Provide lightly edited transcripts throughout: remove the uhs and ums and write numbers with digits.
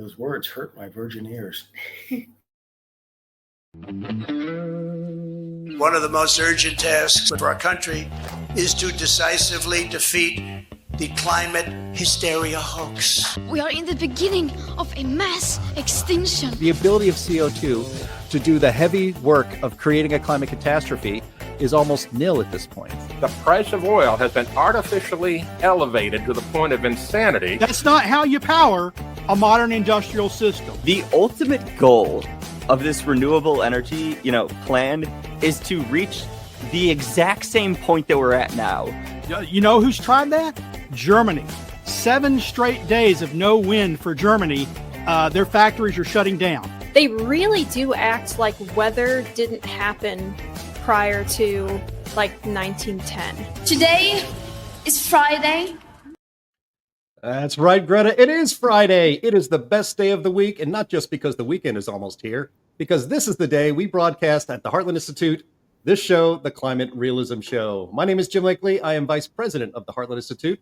Those words hurt my virgin ears. One of the most urgent tasks for our country is to decisively defeat the climate hysteria hoax. We are in the beginning of a mass extinction. The ability of CO2 to do the heavy work of creating a climate catastrophe is almost nil at this point. The price of oil has been artificially elevated to the point of insanity. That's not how you power a modern industrial system. The ultimate goal of this renewable energy, plan is to reach the exact same point that we're at now. You know who's tried that? Germany. 7 straight days of no wind for Germany. Their factories are shutting down. They really do act like weather didn't happen prior to 1910. Today is Friday. That's right, Greta. It is Friday. It is the best day of the week, and not just because the weekend is almost here, because this is the day we broadcast at the Heartland Institute this show, the Climate Realism Show. My name is Jim Lakely. I am Vice President of the Heartland Institute.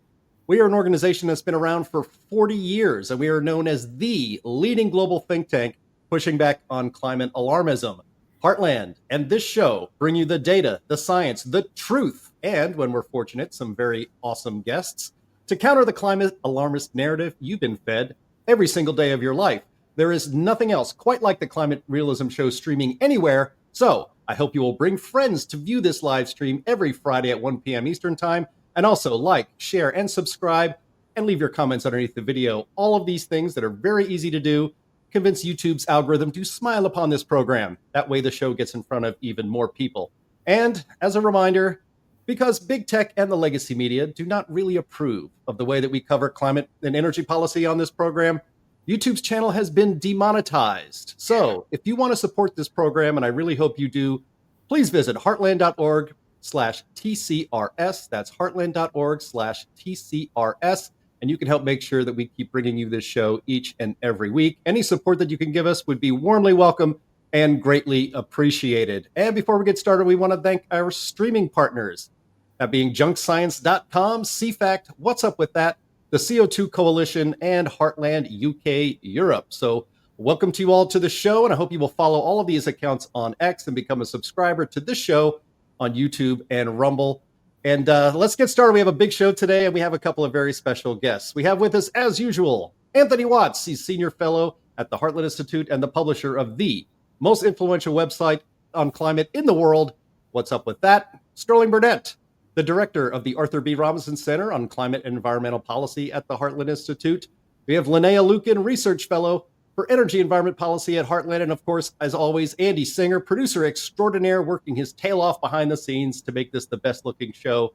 We are an organization that's been around for 40 years, and we are known as the leading global think tank pushing back on climate alarmism. Heartland and this show bring you the data, the science, the truth, and when we're fortunate, some very awesome guests to counter the climate alarmist narrative you've been fed every single day of your life. There is nothing else quite like the Climate Realism Show streaming anywhere, so I hope you will bring friends to view this live stream every Friday at 1 p.m. Eastern Time, and also like, share, and subscribe, and leave your comments underneath the video. All of these things that are very easy to do convince YouTube's algorithm to smile upon this program. That way the show gets in front of even more people. And as a reminder, because big tech and the legacy media do not really approve of the way that we cover climate and energy policy on this program, YouTube's channel has been demonetized. So if you want to support this program, and I really hope you do, please visit heartland.org/TCRS. That's heartland.org/TCRS. And you can help make sure that we keep bringing you this show each and every week. Any support that you can give us would be warmly welcome and greatly appreciated. And before we get started, we want to thank our streaming partners, that being junkscience.com, CFACT, What's Up With That, the CO2 Coalition, and Heartland UK Europe. So welcome to you all to the show, and I hope you will follow all of these accounts on X and become a subscriber to this show on YouTube and Rumble. And let's get started. We have a big show today, and we have a couple of very special guests. We have with us, as usual, Anthony Watts. He's Senior Fellow at the Heartland Institute and the publisher of the most influential website on climate in the world, What's Up With That? Sterling Burnett, the Director of the Arthur B. Robinson Center on Climate and Environmental Policy at the Heartland Institute. We have Linnea Lueken, Research Fellow for Energy Environment Policy at Heartland. And of course, as always, Andy Singer, producer extraordinaire, working his tail off behind the scenes to make this the best looking show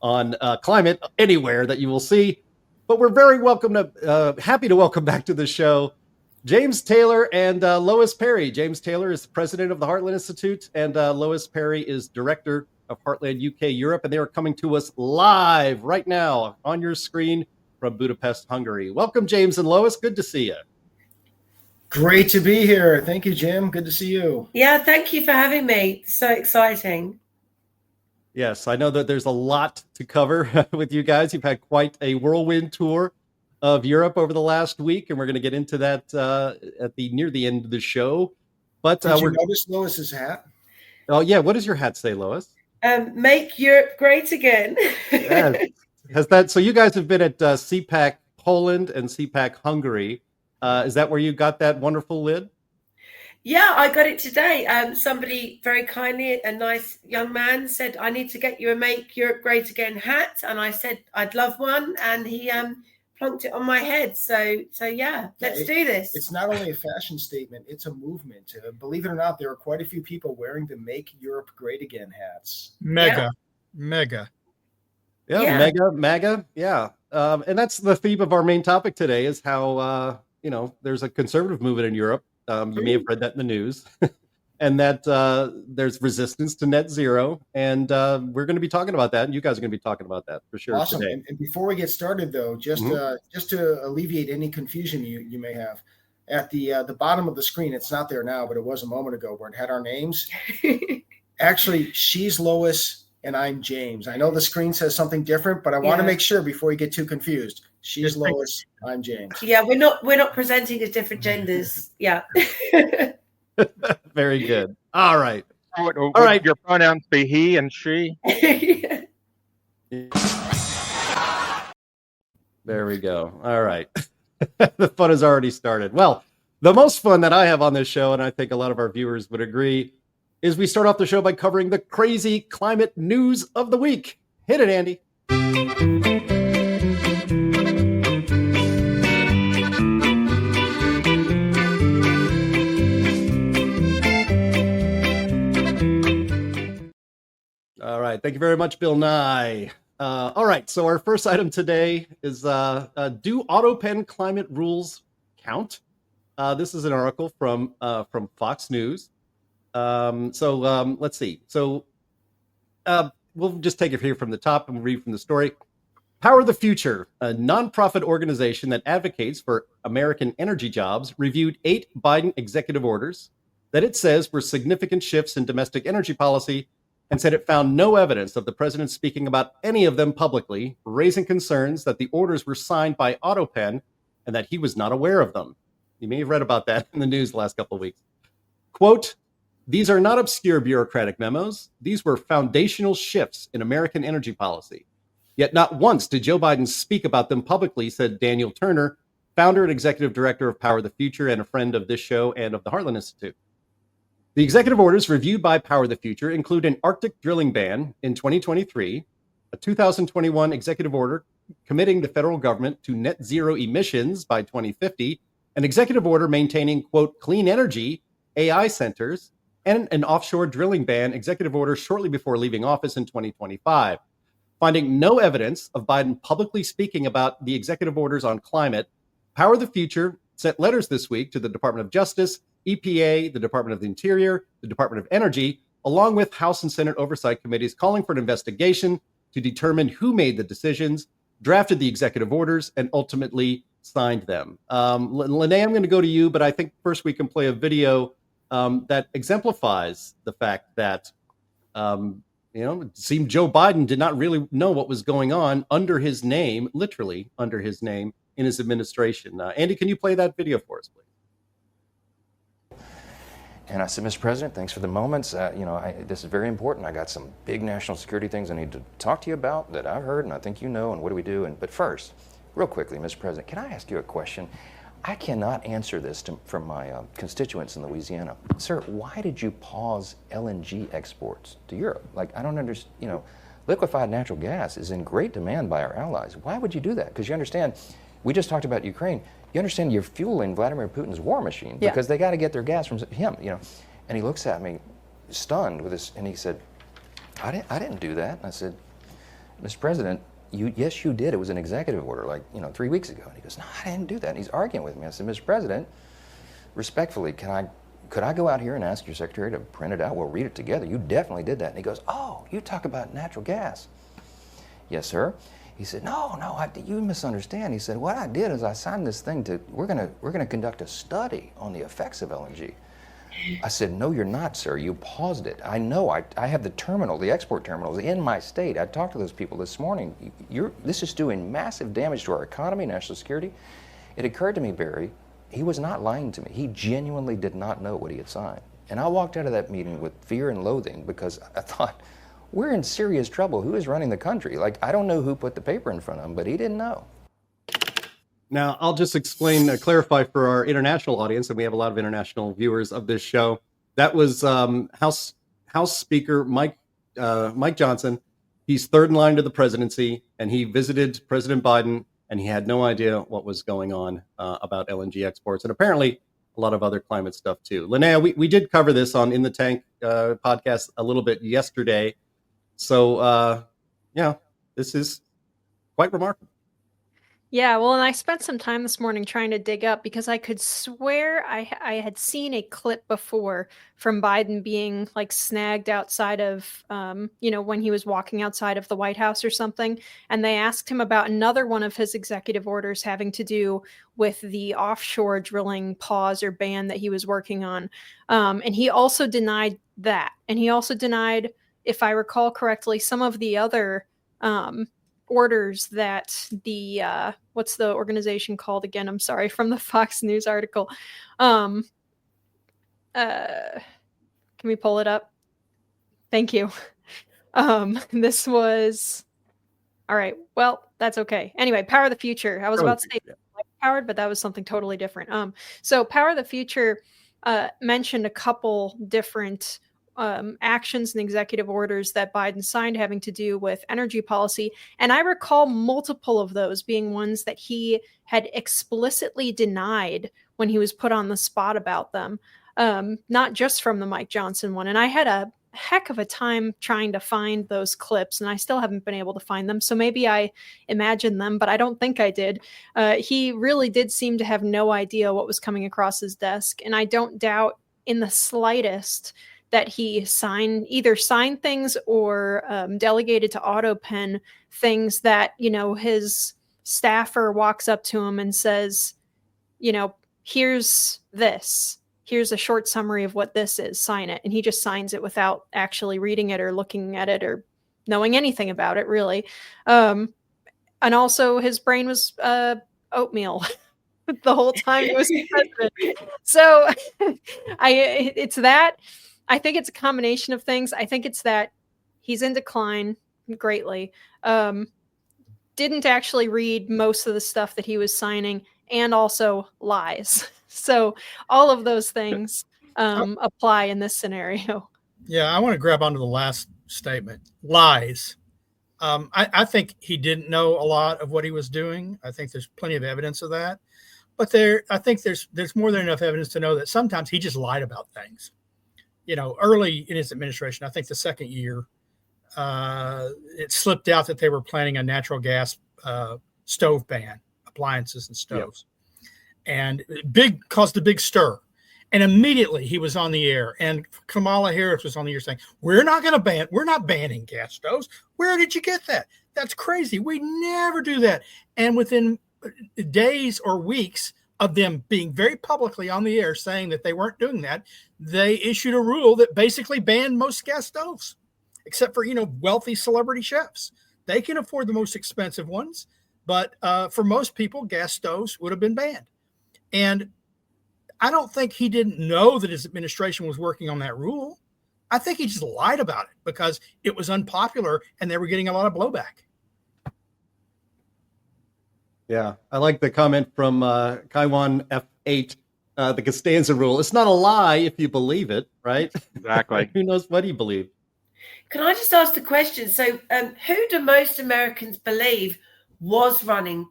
on climate anywhere that you will see. But we're very happy to welcome back to the show James Taylor and Lois Perry. James Taylor is president of the Heartland Institute, and Lois Perry is director of Heartland UK Europe. And they are coming to us live right now on your screen from Budapest, Hungary. Welcome, James and Lois. Good to see you. Great to be here. Thank you, Jim. Good to see you. Yeah, thank you for having me. So exciting. Yes, I know that there's a lot to cover with you guys. You've had quite a whirlwind tour of Europe over the last week, and we're going to get into that near the end of the show. But did you notice Lois's hat? Oh yeah, what does your hat say, Lois? Make Europe great again. Yes. Has that? So you guys have been at CPAC Poland and CPAC Hungary. Is that where you got that wonderful lid? Yeah, I got it today. Somebody very kindly, a nice young man, said, I need to get you a Make Europe Great Again hat. And I said, I'd love one. And he plunked it on my head. So yeah, let's do this. It's not only a fashion statement, it's a movement. Believe it or not, there are quite a few people wearing the Make Europe Great Again hats. Mega. Yeah, mega. Yeah. And that's the theme of our main topic today is how, there's a conservative movement in Europe. You may have read that in the news. And that there's resistance to net zero. And we're going to be talking about that. And you guys are going to be talking about that for sure. Awesome. Today. And before we get started, though, just to alleviate any confusion you may have, at the bottom of the screen, it's not there now, but it was a moment ago where it had our names. Actually, she's Lois and I'm James. I know the screen says something different, but I want to make sure before you get too confused. She's Lois. I'm James. Yeah, we're not presenting as different genders. Yeah. Very good. All right. Would All right. your pronouns be he and she? There we go. All right. The fun has already started. Well, the most fun that I have on this show, and I think a lot of our viewers would agree, is we start off the show by covering the crazy climate news of the week. Hit it, Andy. All right. Thank you very much, Bill Nye. All right. So our first item today is do autopen climate rules count? This is an article from Fox News. Let's see. So we'll just take it here from the top and read from the story. Power the Future, a nonprofit organization that advocates for American energy jobs, reviewed 8 Biden executive orders that it says were significant shifts in domestic energy policy, and said it found no evidence of the president speaking about any of them publicly, raising concerns that the orders were signed by autopen and that he was not aware of them. You may have read about that in the news the last couple of weeks. Quote, "These are not obscure bureaucratic memos. These were foundational shifts in American energy policy. Yet not once did Joe Biden speak about them publicly," said Daniel Turner, founder and executive director of Power the Future and a friend of this show and of the Heartland Institute. The executive orders reviewed by Power the Future include an Arctic drilling ban in 2023, a 2021 executive order committing the federal government to net zero emissions by 2050, an executive order maintaining, quote, clean energy, AI centers, and an offshore drilling ban executive order shortly before leaving office in 2025. Finding no evidence of Biden publicly speaking about the executive orders on climate, Power the Future sent letters this week to the Department of Justice, EPA, the Department of the Interior, the Department of Energy, along with House and Senate oversight committees calling for an investigation to determine who made the decisions, drafted the executive orders, and ultimately signed them. Linnea, I'm going to go to you, but I think first we can play a video that exemplifies the fact that, it seemed Joe Biden did not really know what was going on under his name, literally under his name in his administration. Andy, can you play that video for us, please? And I said, Mr. President, thanks for the moments. This is very important. I got some big national security things I need to talk to you about that I've heard and I think you know, and what do we do? But first, real quickly, Mr. President, can I ask you a question? I cannot answer this from my constituents in Louisiana. Sir, why did you pause LNG exports to Europe? I don't understand, liquefied natural gas is in great demand by our allies. Why would you do that? Because you understand, we just talked about Ukraine. You understand you're fueling Vladimir Putin's war machine because they got to get their gas from him, And he looks at me stunned with this, and he said, I didn't do that. And I said, Mr. President, yes, you did. It was an executive order 3 weeks ago. And he goes, no, I didn't do that. And he's arguing with me. I said, Mr. President, respectfully, could I go out here and ask your secretary to print it out? We'll read it together. You definitely did that. And he goes, oh, you talk about natural gas. Yes, sir. He said, no, you misunderstand. He said, what I did is I signed this thing we're gonna conduct a study on the effects of LNG. I said, no, you're not, sir. You paused it. I know. I have the export terminals in my state. I talked to those people this morning. This is doing massive damage to our economy, national security. It occurred to me, Barry, he was not lying to me. He genuinely did not know what he had signed. And I walked out of that meeting with fear and loathing because I thought, we're in serious trouble. Who is running the country? I don't know who put the paper in front of him, but he didn't know. Now, I'll just clarify for our international audience, and we have a lot of international viewers of this show. That was House Speaker Mike Johnson. He's third in line to the presidency, and he visited President Biden, and he had no idea what was going on about LNG exports, and apparently a lot of other climate stuff too. Linnea, we did cover this on In the Tank podcast a little bit yesterday. So, this is quite remarkable. Yeah, well, and I spent some time this morning trying to dig up because I could swear I had seen a clip before from Biden being snagged outside of, when he was walking outside of the White House or something. And they asked him about another one of his executive orders having to do with the offshore drilling pause or ban that he was working on. And he also denied that. And he also denied, if I recall correctly, some of the other orders that the what's the organization called again? I'm sorry, from the Fox News article. Can we pull it up? Thank you. This was all right. Well, that's okay. Anyway, Power of the Future. I was about to say powered, but that was something totally different. So Power of the Future mentioned a couple different actions and executive orders that Biden signed having to do with energy policy. And I recall multiple of those being ones that he had explicitly denied when he was put on the spot about them, not just from the Mike Johnson one. And I had a heck of a time trying to find those clips, and I still haven't been able to find them. So maybe I imagined them, but I don't think I did. He really did seem to have no idea what was coming across his desk. And I don't doubt in the slightest that he either signed things or delegated to autopen things that, his staffer walks up to him and says, here's this. Here's a short summary of what this is. Sign it. And he just signs it without actually reading it or looking at it or knowing anything about it, really. And also his brain was oatmeal the whole time he was president. So it's that. I think it's a combination of things. I think it's that he's in decline greatly. Didn't actually read most of the stuff that he was signing, and also lies. So all of those things apply in this scenario. Yeah, I want to grab onto the last statement. Lies. I think he didn't know a lot of what he was doing. I think there's plenty of evidence of that. But I think there's more than enough evidence to know that sometimes he just lied about things. Early in his administration, I think the second year, it slipped out that they were planning a natural gas stove ban, appliances and stoves. Yep. And caused a big stir. And immediately he was on the air, and Kamala Harris was on the air saying, we're not banning gas stoves. Where did you get that? That's crazy. We never do that. And within days or weeks of them being very publicly on the air saying that they weren't doing that, they issued a rule that basically banned most gas stoves, except for, wealthy celebrity chefs. They can afford the most expensive ones, but for most people, gas stoves would have been banned. And I don't think he didn't know that his administration was working on that rule. I think he just lied about it because it was unpopular and they were getting a lot of blowback. Yeah, I like the comment from Kaiwan F8, the Costanza rule. It's not a lie if you believe it, right? Exactly. Who knows what he believed? Can I just ask the question? So who do most Americans believe was running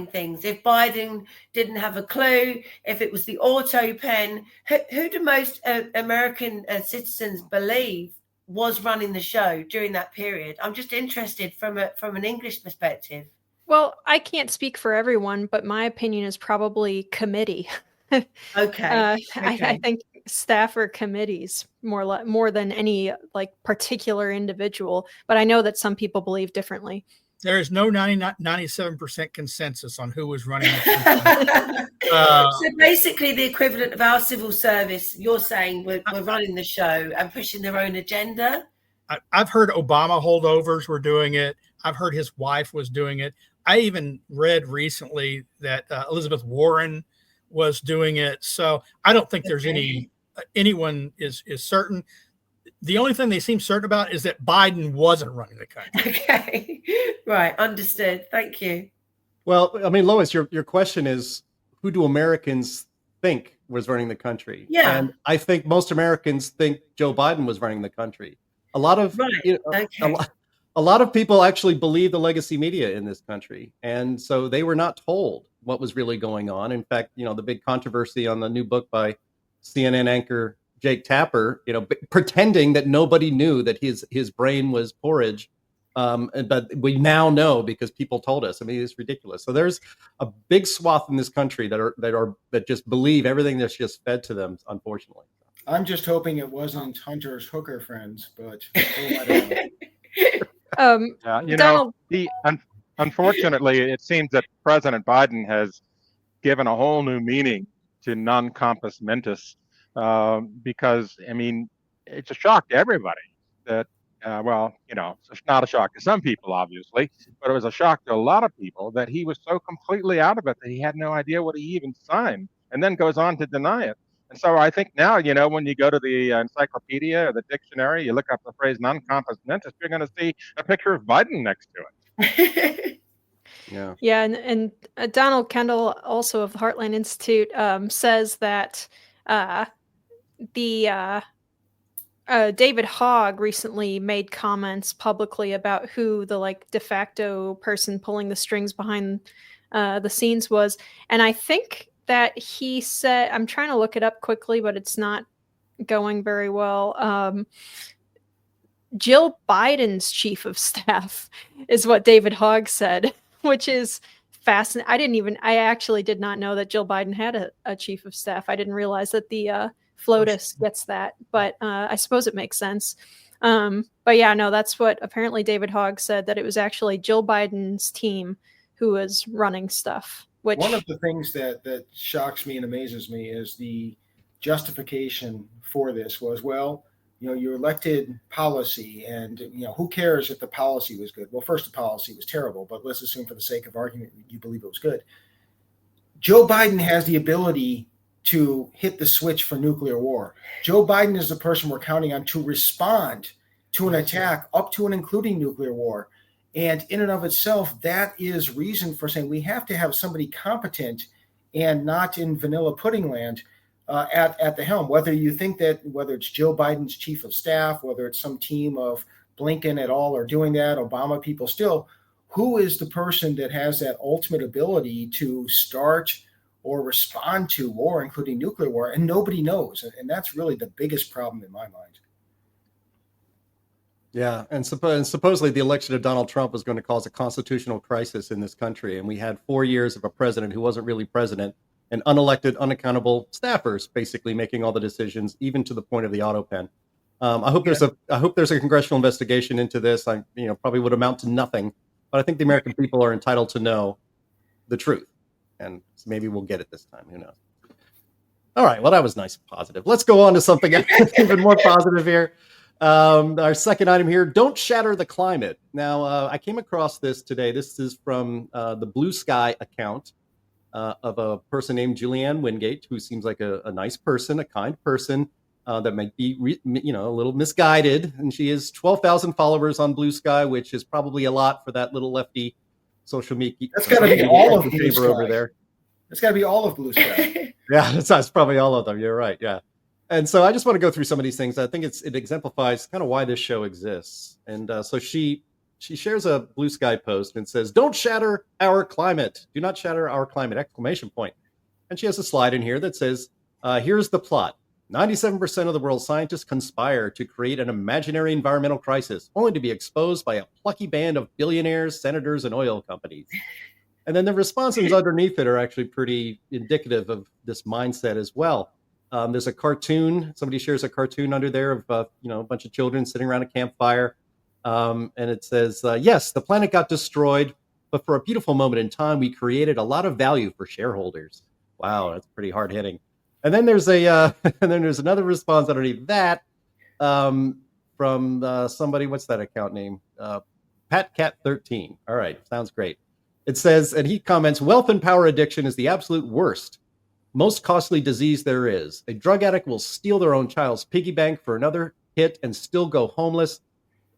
things? If Biden didn't have a clue, if it was the autopen, who do most American citizens believe was running the show during that period? I'm just interested from an English perspective. Well, I can't speak for everyone, but my opinion is probably committee. Okay. I think staff or committees more than any particular individual, but I know that some people believe differently. There is no 97% consensus on who was running the so basically the equivalent of our civil service, you're saying we're running the show and pushing their own agenda? I've heard Obama holdovers were doing it. I've heard his wife was doing it. I even read recently that Elizabeth Warren was doing it. So I don't think there's anyone is certain. The only thing they seem certain about is that Biden wasn't running the country. Okay. Right. Understood. Thank you. Well, I mean, Lois, your question is, who do Americans think was running the country? Yeah. And I think most Americans think Joe Biden was running the country. A lot of a lot of people actually believe the legacy media in this country. And so they were not told what was really going on. In fact, the big controversy on the new book by CNN anchor Jake Tapper, pretending that nobody knew that his brain was porridge. But we now know because people told us. I mean, it's ridiculous. So there's a big swath in this country that just believe everything that's just fed to them, unfortunately. I'm just hoping it wasn't Hunter's hooker friends, but unfortunately, it seems that President Biden has given a whole new meaning to non compos mentis, because, I mean, it's a shock to everybody that well, you know, it's not a shock to some people, obviously, but it was a shock to a lot of people that he was so completely out of it that he had no idea what he even signed, and then goes on to deny it. And so I think now, you know, when you go to the encyclopedia or the dictionary, you look up the phrase non-compos mentis, you're going to see a picture of Biden next to it. Yeah. Yeah, and Donald Kendall, also of the Heartland Institute, says that David Hogg recently made comments publicly about who the like de facto person pulling the strings behind the scenes was, and I think that he said, I'm trying to look it up quickly, but it's not going very well. Jill Biden's chief of staff is what David Hogg said, which is fascinating. I actually did not know that Jill Biden had a chief of staff. I didn't realize that the FLOTUS gets that, but I suppose it makes sense. But yeah, no, that's what apparently David Hogg said, that it was actually Jill Biden's team who was running stuff. Which one of the things that shocks me and amazes me is the justification for this was, well, you know, you elected policy, and you know, who cares if the policy was good? Well, first, the policy was terrible, but let's assume for the sake of argument you believe it was good. Joe Biden has the ability to hit the switch for nuclear war. Joe Biden is the person we're counting on to respond to an attack up to and including nuclear war. And in and of itself, that is reason for saying we have to have somebody competent and not in vanilla pudding land at the helm. Whether you think that, whether it's Joe Biden's chief of staff, whether it's some team of Blinken et al. Are doing that, Obama people still, who is the person that has that ultimate ability to start or respond to war, including nuclear war? And nobody knows. And that's really the biggest problem in my mind. Yeah, and supposedly the election of Donald Trump was going to cause a constitutional crisis in this country, and we had 4 years of a president who wasn't really president, and unelected, unaccountable staffers basically making all the decisions, even to the point of the autopen. I hope there's a congressional investigation into this. Probably would amount to nothing, but I think the American people are entitled to know the truth, and so maybe we'll get it this time. Who knows? All right, well, that was nice and positive. Let's go on to something even more positive here. Our second item here, don't shatter the climate. Now, I came across this today. This is from the Blue Sky account of a person named Julianne Wingate, who seems like a nice person, a kind person that might be, a little misguided. And she has 12,000 followers on Blue Sky, which is probably a lot for that little lefty social media. That's got to be all of Blue Sky over there. That's got to be all of Blue Sky. Yeah, that's probably all of them. You're right. Yeah. And so I just want to go through some of these things. I think it exemplifies kind of why this show exists. And so she shares a Blue Sky post and says, "Don't shatter our climate. Do not shatter our climate!" Exclamation point. And she has a slide in here that says, here's the plot. 97% of the world's scientists conspire to create an imaginary environmental crisis, only to be exposed by a plucky band of billionaires, senators, and oil companies. And then the responses underneath it are actually pretty indicative of this mindset as well. There's a cartoon. Somebody shares a cartoon under there of a bunch of children sitting around a campfire, and it says, "Yes, the planet got destroyed, but for a beautiful moment in time, we created a lot of value for shareholders." Wow, that's pretty hard hitting. And then there's another response underneath that from somebody. What's that account name? PatCat13. All right, sounds great. It says, and he comments, "Wealth and power addiction is the absolute worst, most costly disease there is. A drug addict will steal their own child's piggy bank for another hit and still go homeless.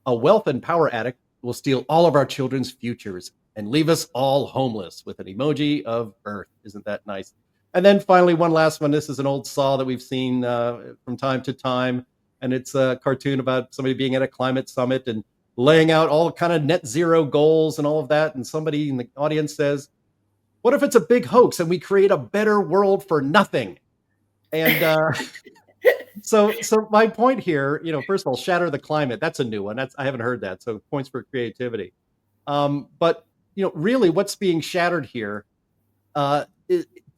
A wealth and power addict will steal all of our children's futures and leave us all homeless," with an emoji of Earth. Isn't that nice? And then finally, one last one. This is an old saw that we've seen from time to time. And it's a cartoon about somebody being at a climate summit and laying out all kind of net zero goals and all of that. And somebody in the audience says, "What if it's a big hoax and we create a better world for nothing?" And so my point here, first of all, shatter the climate. That's a new one. I haven't heard that. So points for creativity. But really, what's being shattered here,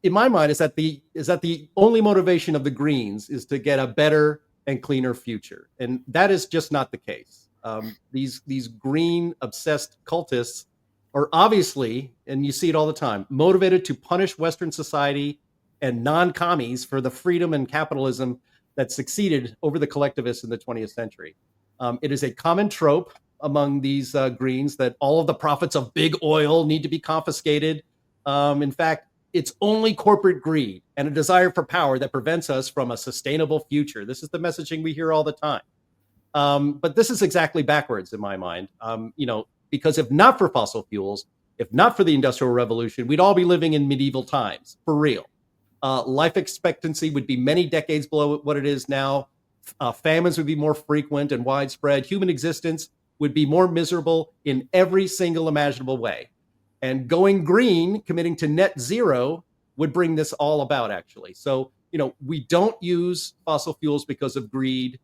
in my mind, is that the only motivation of the Greens is to get a better and cleaner future, and that is just not the case. These green obsessed cultists are obviously, and you see it all the time, motivated to punish Western society and non-commies for the freedom and capitalism that succeeded over the collectivists in the 20th century. It is a common trope among these greens that all of the profits of big oil need to be confiscated. In fact, it's only corporate greed and a desire for power that prevents us from a sustainable future. This is the messaging we hear all the time. But this is exactly backwards in my mind, because if not for fossil fuels, if not for the Industrial Revolution, we'd all be living in medieval times, for real. Life expectancy would be many decades below what it is now. Famines would be more frequent and widespread. Human existence would be more miserable in every single imaginable way. And going green, committing to net zero, would bring this all about, actually. So, we don't use fossil fuels because of greed.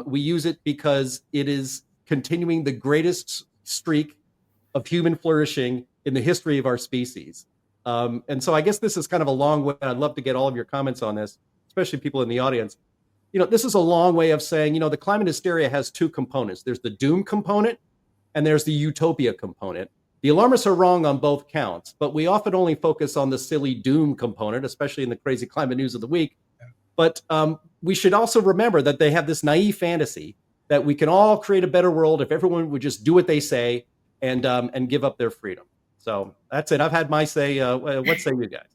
We use it because it is continuing the greatest streak of human flourishing in the history of our species. And so I guess this is kind of a long way. I'd love to get all of your comments on this, especially people in the audience. This is a long way of saying, the climate hysteria has two components. There's the doom component and there's the utopia component. The alarmists are wrong on both counts, but we often only focus on the silly doom component, especially in the crazy climate news of the week. But we should also remember that they have this naive fantasy that we can all create a better world if everyone would just do what they say and give up their freedom. So that's it. I've had my say. What say you guys?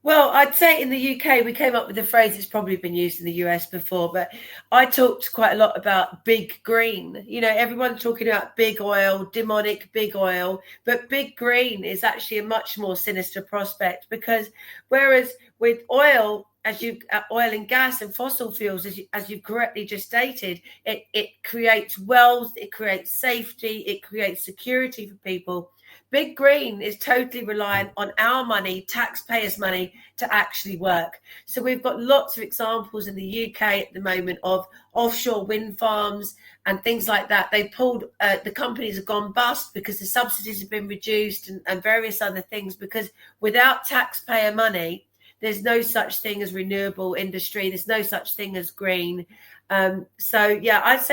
Well, I'd say in the UK, we came up with a phrase that's probably been used in the US before, but I talked quite a lot about big green. Everyone's talking about big oil, demonic big oil, but big green is actually a much more sinister prospect, because whereas with oil and gas and fossil fuels, as you correctly just stated, it creates wealth, it creates safety, it creates security for people. Big green is totally reliant on our money, taxpayers' money, to actually work. So we've got lots of examples in the UK at the moment of offshore wind farms and things like that. They pulled, the companies have gone bust because the subsidies have been reduced and various other things, because without taxpayer money, there's no such thing as renewable industry. There's no such thing as green. I'd say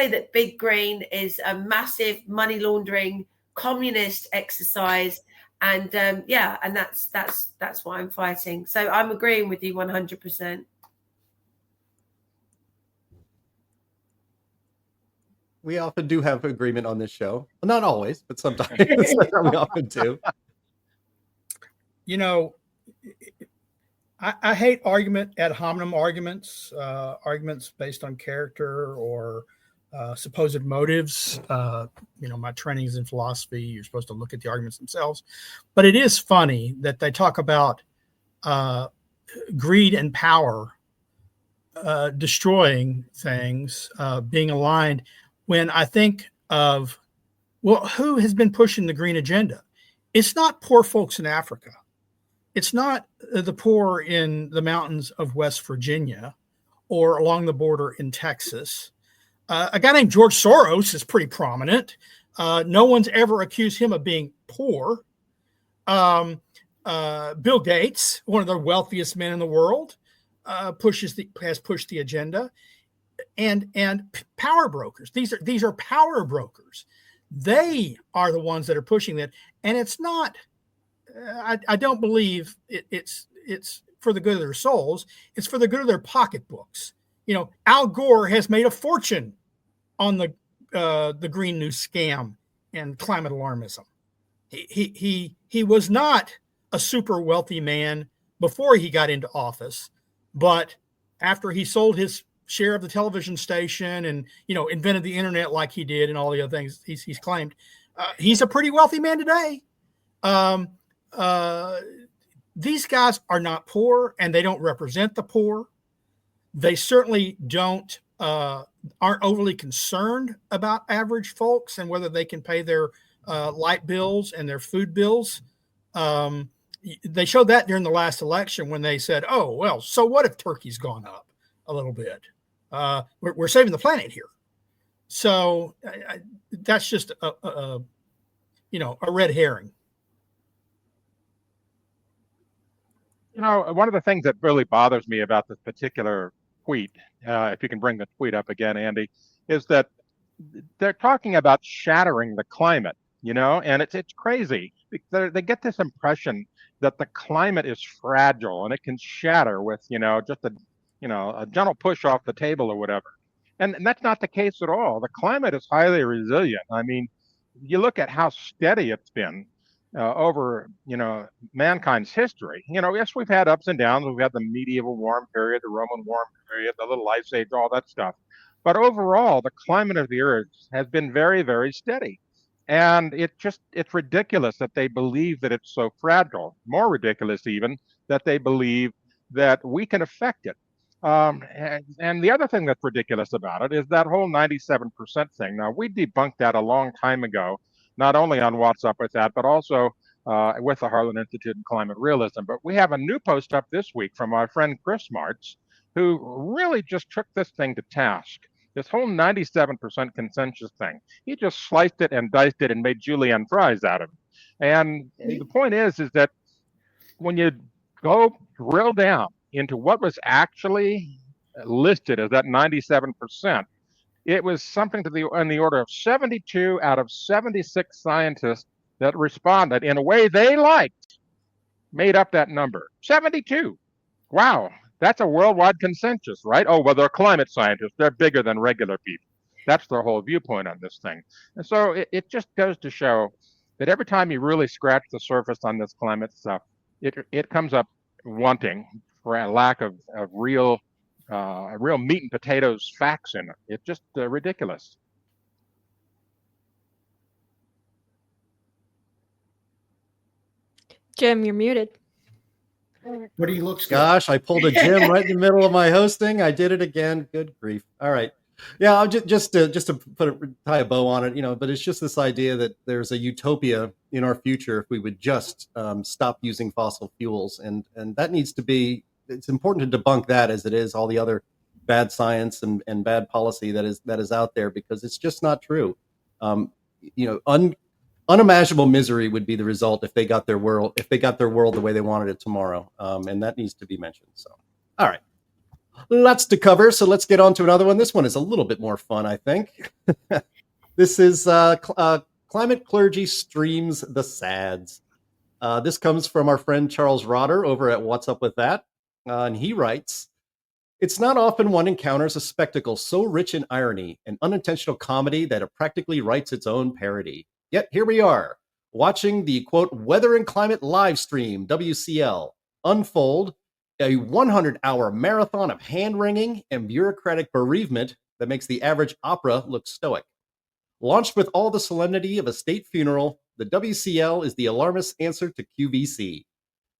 that big green is a massive money laundering communist exercise, and that's why I'm fighting. So I'm agreeing with you 100%. We often do have agreement on this show. Well, not always, but sometimes we often do. I hate ad hominem arguments based on character or supposed motives. My training is in philosophy. You're supposed to look at the arguments themselves. But it is funny that they talk about greed and power destroying things, being aligned, when I think of, who has been pushing the green agenda? It's not poor folks in Africa. It's not the poor in the mountains of West Virginia or along the border in Texas. A guy named George Soros is pretty prominent. No one's ever accused him of being poor. Bill Gates, one of the wealthiest men in the world, has pushed the agenda. And power brokers. These are power brokers. They are the ones that are pushing that. And it's not. I don't believe it's for the good of their souls. It's for the good of their pocketbooks. Al Gore has made a fortune on the green news scam and climate alarmism. He was not a super wealthy man before he got into office, but after he sold his share of the television station and invented the internet like he did and all the other things he's claimed, he's a pretty wealthy man today. These guys are not poor, and they don't represent the poor. They certainly aren't overly concerned about average folks and whether they can pay their light bills and their food bills. They showed that during the last election when they said, "Oh, well, so what if Turkey's gone up a little bit? We're saving the planet here." So that's just a red herring. One of the things that really bothers me about this particular tweet, if you can bring the tweet up again, Andy, is that they're talking about shattering the climate, and it's crazy. They get this impression that the climate is fragile and it can shatter with, just a gentle push off the table or whatever. And that's not the case at all. The climate is highly resilient. I mean, you look at how steady it's been over, mankind's history. Yes, we've had ups and downs. We've had the medieval warm period, the Roman warm period, the little ice age, all that stuff. But overall, the climate of the earth has been very, very steady. And it's ridiculous that they believe that it's so fragile. More ridiculous even that they believe that we can affect it. And the other thing that's ridiculous about it is that whole 97% thing. Now, we debunked that a long time ago, not only on What's Up With That, but also with the Heartland Institute and Climate Realism. But we have a new post up this week from our friend Chris Martz, who really just took this thing to task. This whole 97% consensus thing. He just sliced it and diced it and made julienne fries out of it. And the point is that when you go drill down into what was actually listed as that 97%, it was something in the order of 72 out of 76 scientists that responded in a way they liked, made up that number. 72. Wow. That's a worldwide consensus, right? Oh, well, they're climate scientists. They're bigger than regular people. That's their whole viewpoint on this thing. And so it just goes to show that every time you really scratch the surface on this climate stuff, it comes up wanting for a lack of real meat and potatoes facts in it. It's just ridiculous. Jim, you're muted. What do you look? Gosh, I pulled a Jim right in the middle of my hosting. I did it again. Good grief. All right. Yeah, I'll just to tie a bow on it, but it's just this idea that there's a utopia in our future if we would just stop using fossil fuels, and that needs to be. It's important to debunk that as it is all the other bad science and bad policy that is out there, because it's just not true. Unimaginable misery would be the result if they got their world the way they wanted it tomorrow, and that needs to be mentioned. So, all right. Lots to cover, so let's get on to another one. This one is a little bit more fun, I think. This is Climate Clergy Streams the Sads. This comes from our friend Charles Rotter over at What's Up With That, and he writes, "It's not often one encounters a spectacle so rich in irony and unintentional comedy that it practically writes its own parody. Yet here we are, watching the, quote, Weather and Climate live stream, WCL, unfold, a 100-hour marathon of hand-wringing and bureaucratic bereavement that makes the average opera look stoic. Launched with all the solemnity of a state funeral, the WCL is the alarmist answer to QVC.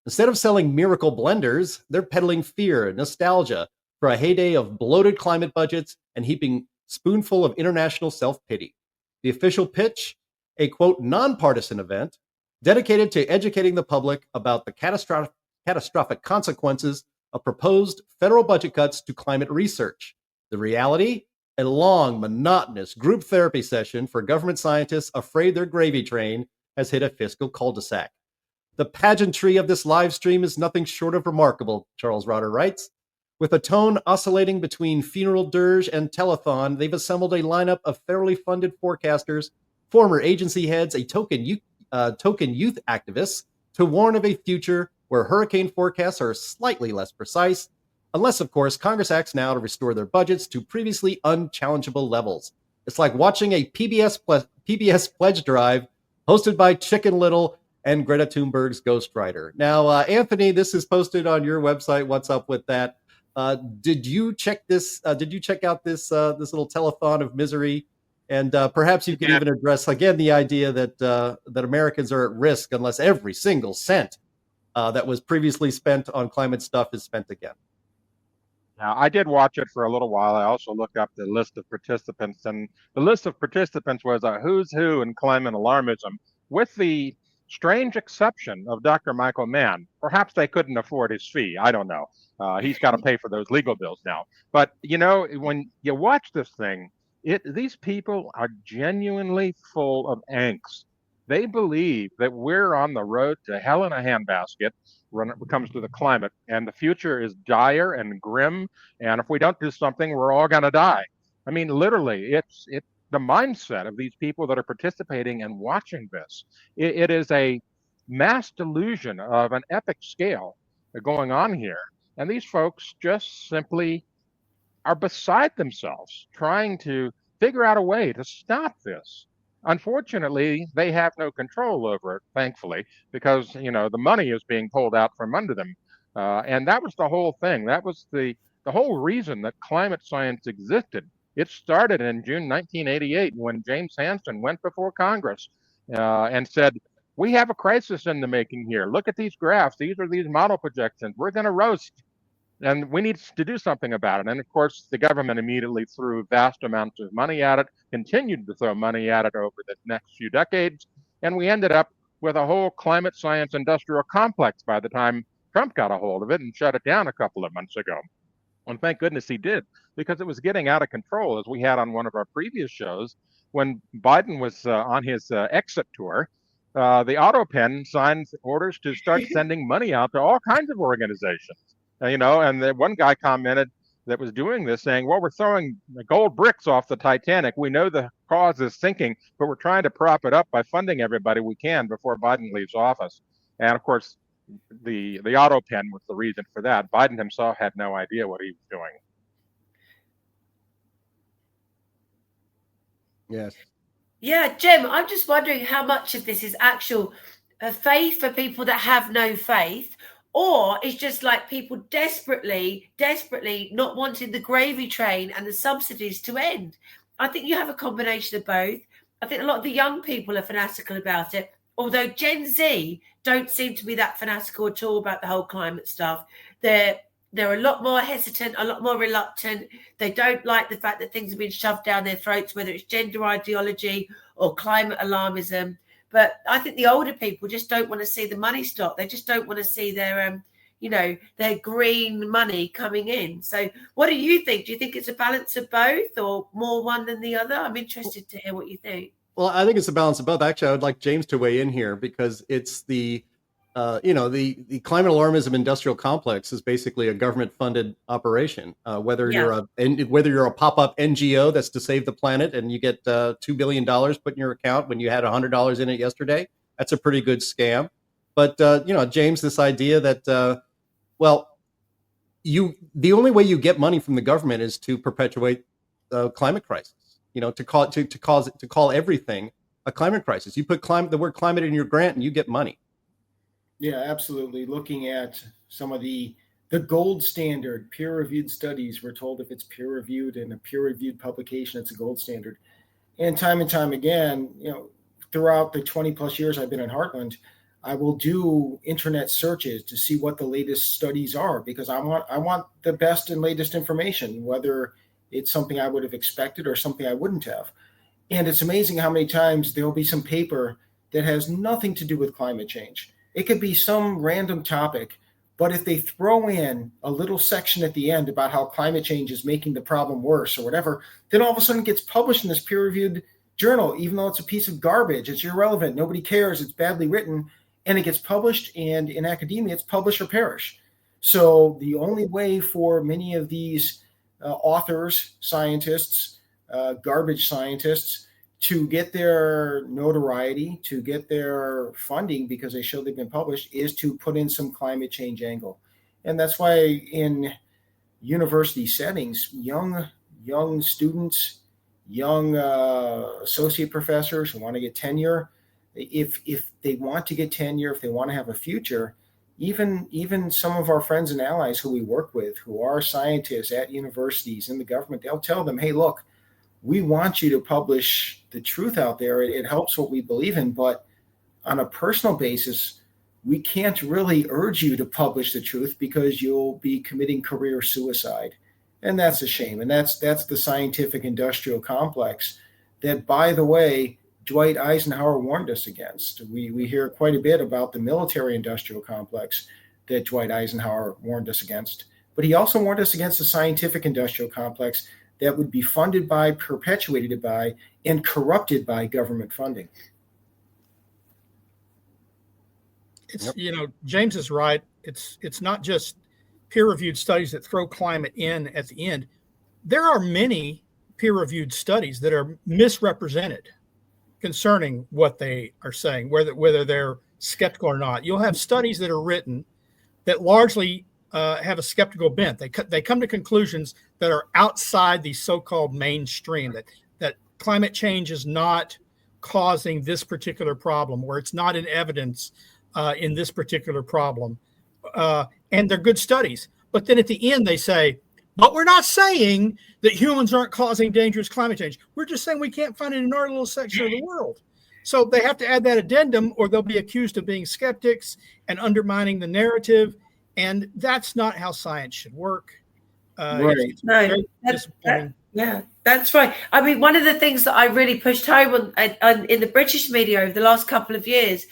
Instead of selling miracle blenders, they're peddling fear and nostalgia for a heyday of bloated climate budgets and heaping spoonful of international self-pity. The official pitch, a, quote, nonpartisan event dedicated to educating the public about the catastrophic consequences of proposed federal budget cuts to climate research. The reality, a long, monotonous group therapy session for government scientists afraid their gravy train has hit a fiscal cul-de-sac. The pageantry of this live stream is nothing short of remarkable," Charles Rotter writes. With a tone oscillating between funeral dirge and telethon, they've assembled a lineup of federally funded forecasters, former agency heads, a token youth activists, to warn of a future where hurricane forecasts are slightly less precise, unless, of course, Congress acts now to restore their budgets to previously unchallengeable levels. It's like watching a PBS pledge drive hosted by Chicken Little and Greta Thunberg's ghostwriter. Now, Anthony, this is posted on your website. What's Up With That? Did you check this? Did you check out this little telethon of misery? And perhaps you could even address again the idea that Americans are at risk unless every single cent that was previously spent on climate stuff is spent again. Now, I did watch it for a little while. I also looked up the list of participants, and the list of participants was a who's who in climate alarmism, with the strange exception of Dr. Michael Mann. Perhaps they couldn't afford his fee. I don't know. He's got to pay for those legal bills now. But, when you watch this thing, these people are genuinely full of angst. They believe that we're on the road to hell in a handbasket when it comes to the climate, and the future is dire and grim, and if we don't do something, we're all going to die. I mean, literally, it's the mindset of these people that are participating and watching this. It is a mass delusion of an epic scale going on here, and these folks just simply are beside themselves trying to figure out a way to stop this. Unfortunately, they have no control over it, thankfully, because the money is being pulled out from under them. And that was the whole thing. That was the whole reason that climate science existed. It started in June 1988 when James Hansen went before Congress and said, we have a crisis in the making here. Look at these graphs. These are these model projections. We're going to roast. And we need to do something about it. And of course, the government immediately threw vast amounts of money at it, continued to throw money at it over the next few decades. And we ended up with a whole climate science industrial complex by the time Trump got a hold of it and shut it down a couple of months ago. And thank goodness he did, because it was getting out of control, as we had on one of our previous shows. When Biden was on his exit tour, the autopen signed orders to start sending money out to all kinds of organizations. And the one guy commented that was doing this saying, well, we're throwing gold bricks off the Titanic. We know the cause is sinking, but we're trying to prop it up by funding everybody we can before Biden leaves office. And of course, the autopen was the reason for that. Biden himself had no idea what he was doing. Yes. Yeah, Jim, I'm just wondering how much of this is actual faith for people that have no faith, or it's just like people desperately not wanting the gravy train and the subsidies to end. I think you have a combination of both. I think a lot of the young people are fanatical about it, although Gen Z don't seem to be that fanatical at all about the whole climate stuff. They're a lot more hesitant, a lot more reluctant. They don't like the fact that things have been shoved down their throats, whether it's gender ideology or climate alarmism. But I think the older people just don't want to see the money stop. They just don't want to see their, their green money coming in. So what do you think? Do you think it's a balance of both, or more one than the other? I'm interested to hear what you think. Well, I think it's a balance of both. Actually, I would like James to weigh in here, because it's the climate alarmism industrial complex is basically a government-funded operation. Whether you're a pop-up NGO that's to save the planet and you get $2 billion put in your account when you had $100 in it yesterday, that's a pretty good scam. But James, this idea that the only way you get money from the government is to perpetuate the climate crisis. To call everything a climate crisis. You put the word climate in your grant and you get money. Yeah, absolutely. Looking at some of the gold standard peer-reviewed studies, we're told if it's peer-reviewed in a peer-reviewed publication, it's a gold standard. And time again, throughout the 20 plus years I've been in Heartland, I will do internet searches to see what the latest studies are, because I want the best and latest information, whether it's something I would have expected or something I wouldn't have. And it's amazing how many times there'll be some paper that has nothing to do with climate change. It could be some random topic, but if they throw in a little section at the end about how climate change is making the problem worse or whatever, then all of a sudden it gets published in this peer-reviewed journal, even though it's a piece of garbage. It's irrelevant. Nobody cares. It's badly written, and it gets published. And in academia, it's publish or perish. So the only way for many of these authors, scientists, garbage scientists, to get their notoriety, to get their funding because they show they've been published, is to put in some climate change angle. And that's why in university settings, young students, young associate professors who want to get tenure, if they want to get tenure, if they want to have a future, even some of our friends and allies who we work with, who are scientists at universities in the government, they'll tell them, hey, look, we want you to publish the truth out there. It helps what we believe in, but on a personal basis, we can't really urge you to publish the truth because you'll be committing career suicide. And that's a shame. And that's the scientific industrial complex that, by the way, Dwight Eisenhower warned us against. We hear quite a bit about the military industrial complex that Dwight Eisenhower warned us against. But he also warned us against the scientific industrial complex that would be funded by, perpetuated by, and corrupted by government funding. It's, James is right. It's not just peer-reviewed studies that throw climate in at the end. There are many peer-reviewed studies that are misrepresented concerning what they are saying, whether they're skeptical or not. You'll have studies that are written that largely have a skeptical bent. They come to conclusions that are outside the so-called mainstream, that climate change is not causing this particular problem, or it's not in evidence in this particular problem. And they're good studies. But then at the end they say, but we're not saying that humans aren't causing dangerous climate change. We're just saying we can't find it in our little section of the world. So they have to add that addendum, or they'll be accused of being skeptics and undermining the narrative. And that's not how science should work. Right. Yeah, that's right. I mean, one of the things that I really pushed home on in the British media over the last couple of years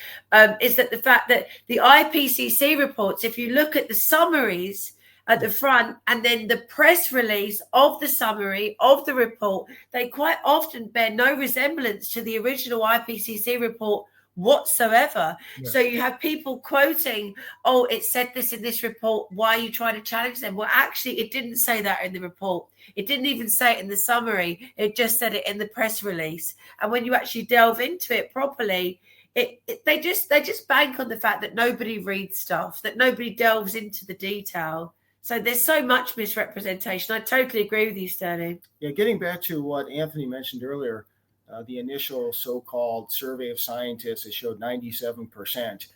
is that the fact that the IPCC reports, if you look at the summaries at the front and then the press release of the summary of the report, they quite often bear no resemblance to the original IPCC report whatsoever. Yeah. So you have people quoting, oh, it said this in this report, why are you trying to challenge them? Well, actually, it didn't say that in the report. It didn't even say it in the summary. It just said it in the press release. And when you actually delve into it properly, they just bank on the fact that nobody reads stuff, that nobody delves into the detail. So there's so much misrepresentation. I totally agree with you, Sterling. Yeah, getting back to what Anthony mentioned earlier, the initial so-called survey of scientists, it showed 97%,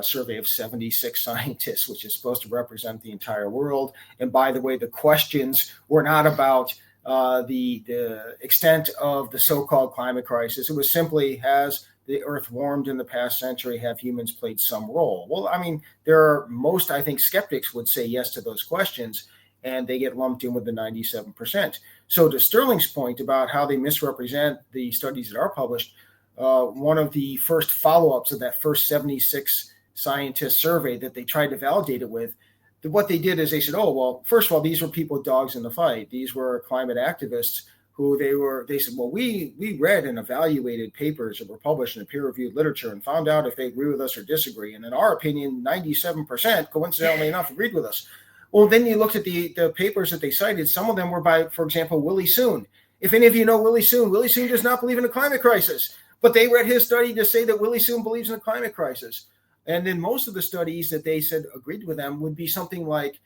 survey of 76 scientists, which is supposed to represent the entire world. And by the way, the questions were not about the extent of the so-called climate crisis. It was simply, has the Earth warmed in the past century? Have humans played some role? Well, I mean, I think skeptics would say yes to those questions, and they get lumped in with the 97%. So to Sterling's point about how they misrepresent the studies that are published, one of the first follow-ups of that first 76 scientist survey that they tried to validate it with, what they did is they said, oh, well, first of all, these were people with dogs in the fight. These were climate activists who they said, well, we read and evaluated papers that were published in the peer-reviewed literature and found out if they agree with us or disagree. And in our opinion, 97%, coincidentally enough, agreed with us. Well, then you looked at the papers that they cited. Some of them were by, for example, Willie Soon. If any of you know Willie Soon does not believe in a climate crisis. But they read his study to say that Willie Soon believes in a climate crisis. And then most of the studies that they said agreed with them would be something like,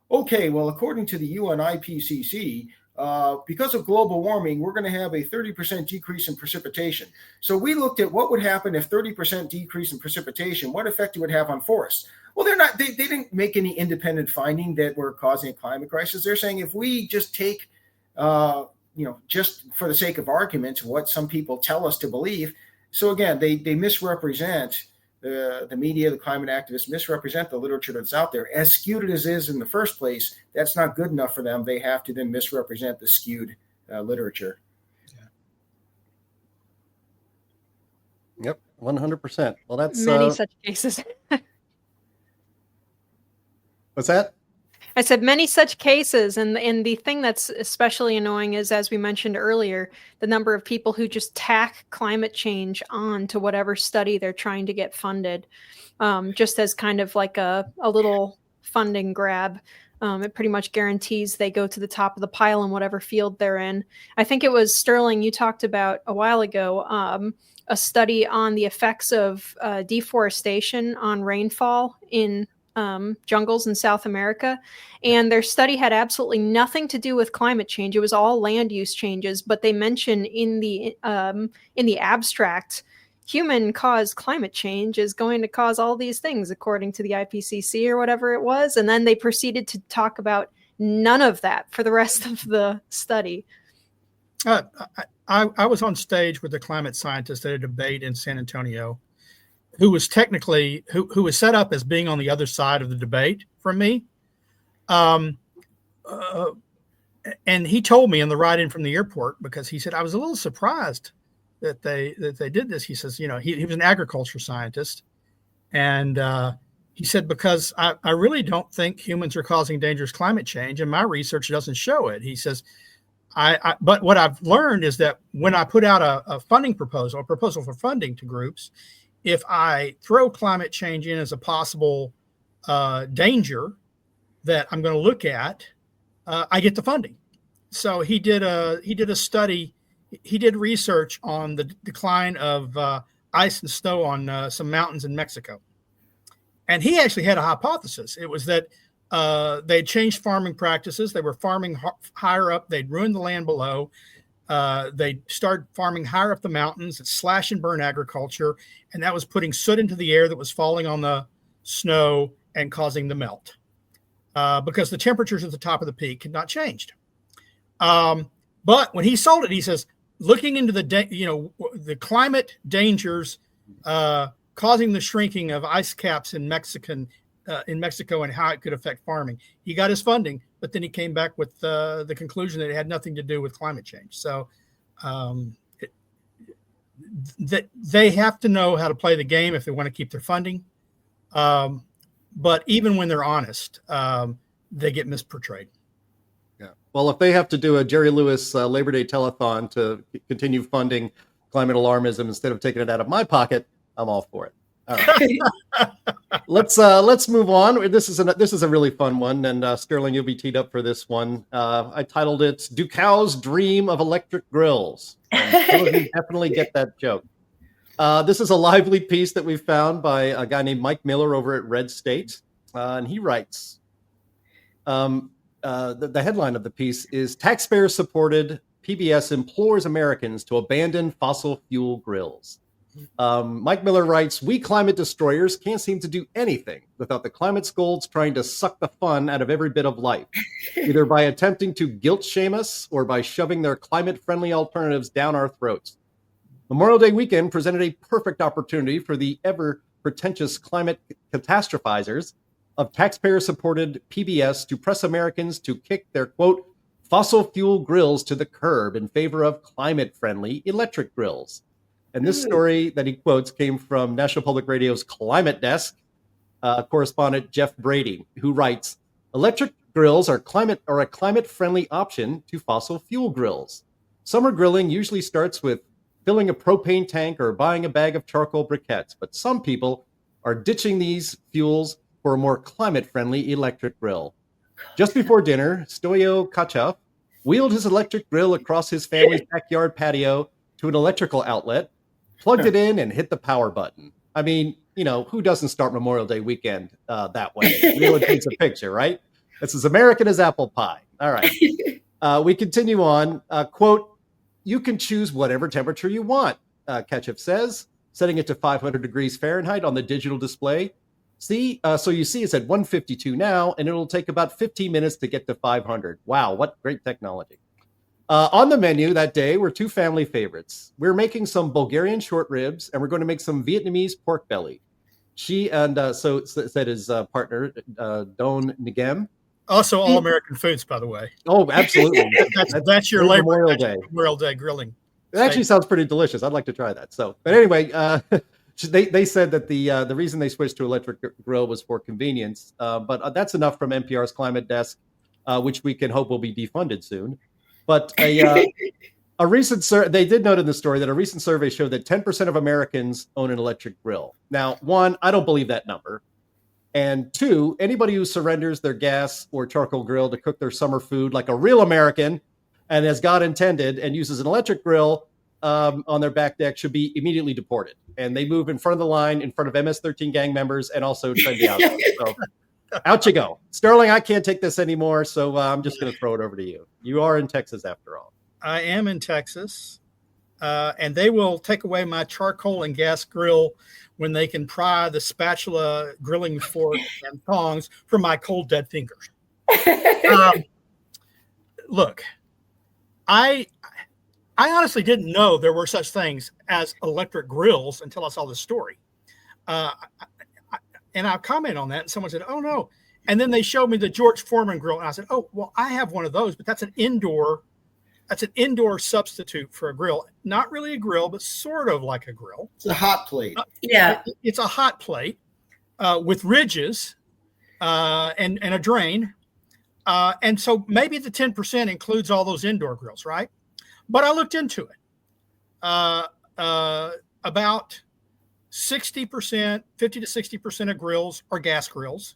okay, well, according to the UN IPCC, because of global warming, we're going to have a 30% decrease in precipitation. So we looked at what would happen if 30% decrease in precipitation, what effect it would have on forests. Well, they didn't make any independent finding that we're causing a climate crisis. They're saying if we just take, just for the sake of argument, what some people tell us to believe. So again, they misrepresent the media, the climate activists misrepresent the literature that's out there. As skewed as it is in the first place, that's not good enough for them. They have to then misrepresent the skewed literature. Yep, 100%. Well, that's many such cases. What's that? I said many such cases, and the thing that's especially annoying is, as we mentioned earlier, the number of people who just tack climate change on to whatever study they're trying to get funded, just as kind of like a little funding grab. It pretty much guarantees they go to the top of the pile in whatever field they're in. I think it was Sterling, you talked about a while ago, a study on the effects of deforestation on rainfall in jungles in South America, and their study had absolutely nothing to do with climate change. It was all land use changes, but they mention in the abstract, human-caused climate change is going to cause all these things according to the IPCC or whatever it was, and then they proceeded to talk about none of that for the rest of the study. I was on stage with a climate scientist at a debate in San Antonio, who was technically who was set up as being on the other side of the debate from me, and he told me in the ride in from the airport, because he said I was a little surprised that they did this. He says, he was an agriculture scientist, and he said, because I really don't think humans are causing dangerous climate change, and my research doesn't show it. He says, but what I've learned is that when I put out a proposal for funding to groups, if I throw climate change in as a possible danger that I'm going to look at, I get the funding. So he did a study. He did research on the decline of ice and snow on some mountains in Mexico. And he actually had a hypothesis. It was that They changed farming practices. They were farming higher up. They'd ruined the land below. They started farming higher up the mountains. It's slash and burn agriculture, and that was putting soot into the air that was falling on the snow and causing the melt because the temperatures at the top of the peak had not changed. But when he sold it, he says, looking into the climate dangers causing the shrinking of ice caps in Mexico and how it could affect farming. He got his funding, but then he came back with the conclusion that it had nothing to do with climate change. So they have to know how to play the game if they want to keep their funding. But even when they're honest, they get misportrayed. Yeah. Well, if they have to do a Jerry Lewis Labor Day telethon to continue funding climate alarmism instead of taking it out of my pocket, I'm all for it. All right. Let's move on. This is a really fun one, and Sterling, you'll be teed up for this one. I titled it "Do Cows Dream of Electric Grills?" And some of you definitely get that joke. This is a lively piece that we found by a guy named Mike Miller over at Red State, and he writes. The headline of the piece is "Taxpayer-Supported PBS Implores Americans to Abandon Fossil Fuel Grills." Mike Miller writes, "We climate destroyers can't seem to do anything without the climate scolds trying to suck the fun out of every bit of life, either by attempting to guilt shame us or by shoving their climate-friendly alternatives down our throats. Memorial Day weekend presented a perfect opportunity for the ever-pretentious climate catastrophizers of taxpayer-supported PBS to press Americans to kick their, quote, fossil fuel grills to the curb in favor of climate-friendly electric grills." And this story that he quotes came from National Public Radio's Climate Desk correspondent Jeff Brady, who writes, "Electric grills are a climate-friendly option to fossil fuel grills. Summer grilling usually starts with filling a propane tank or buying a bag of charcoal briquettes, but some people are ditching these fuels for a more climate-friendly electric grill. Just before dinner, Stoyo Kachev wheeled his electric grill across his family's backyard patio to an electrical outlet, plugged it in, and hit the power button." I mean, who doesn't start Memorial Day weekend that way? Really paints a picture, right? It's as American as apple pie. All right. We continue on. Quote, "You can choose whatever temperature you want," Kachev says, setting it to 500 degrees Fahrenheit on the digital display. So you see it's at 152 now, and it'll take about 15 minutes to get to 500. Wow, what great technology. On the menu that day were two family favorites. We're making some Bulgarian short ribs, and we're going to make some Vietnamese pork belly. She and so said his partner, Don Ngem. Also all American foods, by the way. Oh, absolutely. That's your Memorial Day grilling. It actually sounds pretty delicious. I'd like to try that. So, but anyway, they said that the reason they switched to electric grill was for convenience. But that's enough from NPR's Climate Desk, which we can hope will be defunded soon. But a recent they did note in the story that a recent survey showed that 10% of Americans own an electric grill. Now, one, I don't believe that number. And two, anybody who surrenders their gas or charcoal grill to cook their summer food like a real American and as God intended and uses an electric grill on their back deck should be immediately deported. And they move in front of the line in front of MS-13 gang members and also trendy outfits. So out you go. Sterling, I can't take this anymore, so I'm just going to throw it over to you. You are in Texas after all. I am in Texas, and they will take away my charcoal and gas grill when they can pry the spatula, grilling fork, and tongs from my cold, dead fingers. Look, I honestly didn't know there were such things as electric grills until I saw this story. And I commented on that, and someone said, "Oh, no." And then they showed me the George Foreman grill, and I said, "Oh, well, I have one of those, but that's an indoor substitute for a grill. Not really a grill, but sort of like a grill. It's a hot plate. It's a hot plate with ridges and a drain. And so maybe the 10% includes all those indoor grills, right? But I looked into it. About 60%, 50 to 60% of grills are gas grills.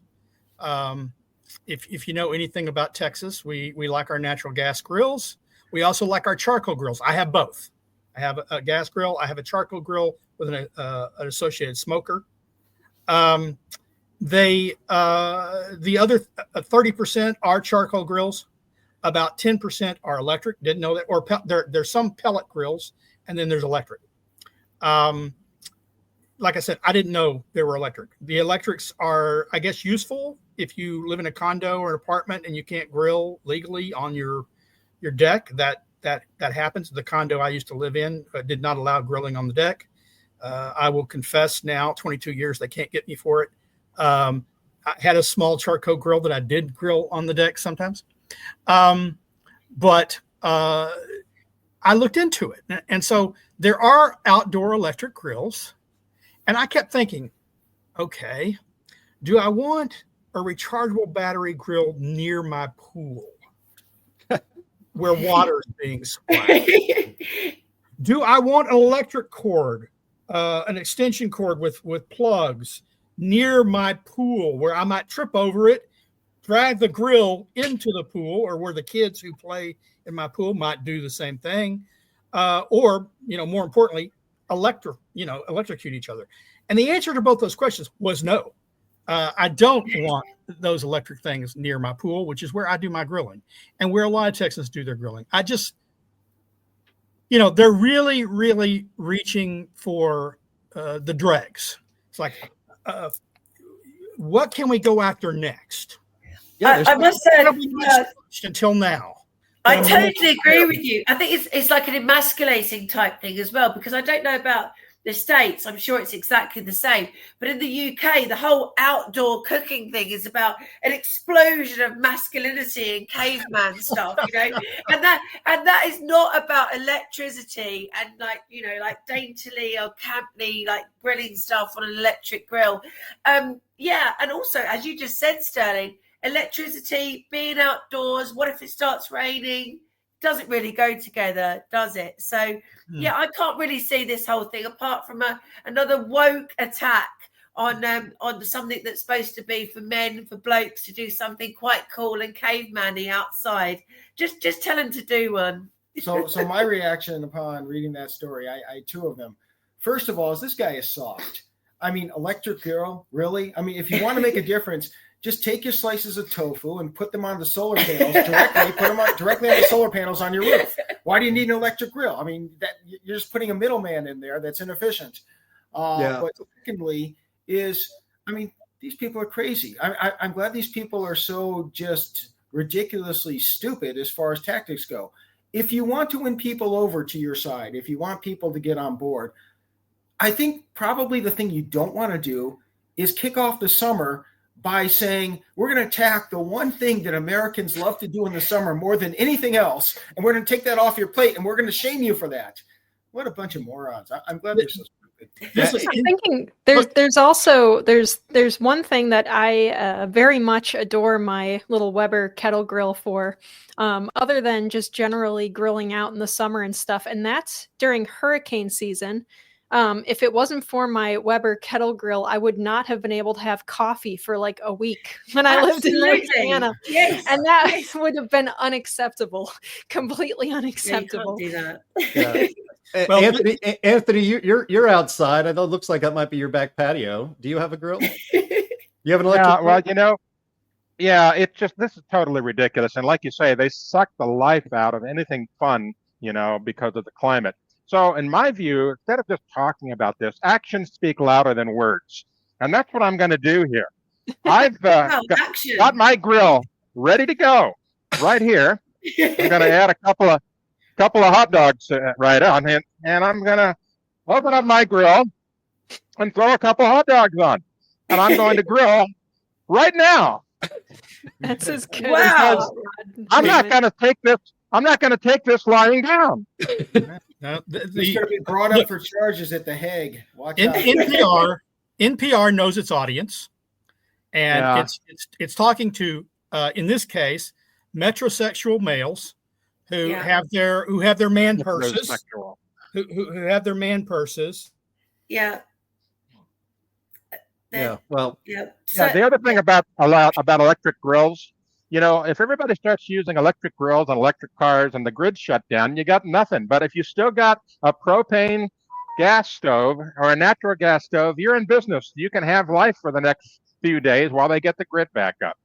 If you know anything about Texas, we like our natural gas grills. We also like our charcoal grills. I have both. I have a gas grill. I have a charcoal grill with an associated smoker. the other 30% are charcoal grills. About 10% are electric. Didn't know that. Or there's some pellet grills, and then there's electric. Like I said, I didn't know they were electric. The electrics are, I guess, useful if you live in a condo or an apartment and you can't grill legally on your deck. That happens. The condo I used to live in did not allow grilling on the deck. I will confess now, 22 years, they can't get me for it. I had a small charcoal grill that I did grill on the deck sometimes. But I looked into it. And so there are outdoor electric grills. And I kept thinking, okay, do I want a rechargeable battery grill near my pool where water is being supplied? Do I want an electric cord, an extension cord with plugs near my pool where I might trip over it, drag the grill into the pool, or where the kids who play in my pool might do the same thing? Or, more importantly, electrocute each other. And the answer to both those questions was no. I don't want those electric things near my pool, which is where I do my grilling and where a lot of Texans do their grilling. I just, they're really, really reaching for the dregs. It's like, what can we go after next? Yeah, I must say, until now. I totally agree with you. I think it's like an emasculating type thing as well, because I don't know about the States. I'm sure it's exactly the same. But in the UK, the whole outdoor cooking thing is about an explosion of masculinity and caveman stuff, and that is not about electricity and like daintily or camply, like grilling stuff on an electric grill. And also, as you just said, Sterling, electricity, being outdoors, what if it starts raining? Doesn't really go together, does it? So I can't really see this whole thing apart from another woke attack on something that's supposed to be for men, for blokes to do something quite cool and caveman-y outside. Just tell them to do one. So my reaction upon reading that story, I two of them. First of all, this guy is soft. I mean, electric grill, really? I mean, if you want to make a difference, just take your slices of tofu and put them on the solar panels directly. Put them directly on the solar panels on your roof. Why do you need an electric grill? I mean, that you're just putting a middleman in there that's inefficient. But secondly, these people are crazy. I'm glad these people are so just ridiculously stupid as far as tactics go. If you want to win people over to your side, if you want people to get on board, I think probably the thing you don't want to do is kick off the summer by saying we're going to attack the one thing that Americans love to do in the summer more than anything else, and we're going to take that off your plate, and we're going to shame you for that. What a bunch of morons! I'm glad they're so stupid. I'm thinking there's one thing that I very much adore my little Weber kettle grill for, other than just generally grilling out in the summer and stuff, and that's during hurricane season. If it wasn't for my Weber kettle grill, I would not have been able to have coffee for like a week when I lived in Louisiana. Yes. And that would have been unacceptable, completely unacceptable. Yeah, you can't do that. Well, Anthony, you're outside. I know it looks like that might be your back patio. Do you have a grill? You have an electric grill? Well, this is totally ridiculous. And like you say, they suck the life out of anything fun, because of the climate. So in my view, instead of just talking about this, actions speak louder than words. And that's what I'm going to do here. I've got my grill ready to go right here. I'm going to add a couple of hot dogs right on it. And I'm going to open up my grill and throw a couple hot dogs on. And I'm going to grill right now. That's as good. Wow. I'm not going to take this. I'm not going to take this lying down. He's going to be brought up for charges at the Hague. Watch out. NPR knows its audience, and it's talking to, in this case, metrosexual males who have their man purses, who have their man purses. Yeah. Well. The other thing about electric grills. If everybody starts using electric grills and electric cars and the grid shut down, you got nothing. But if you still got a propane gas stove or a natural gas stove, you're in business. You can have life for the next few days while they get the grid back up.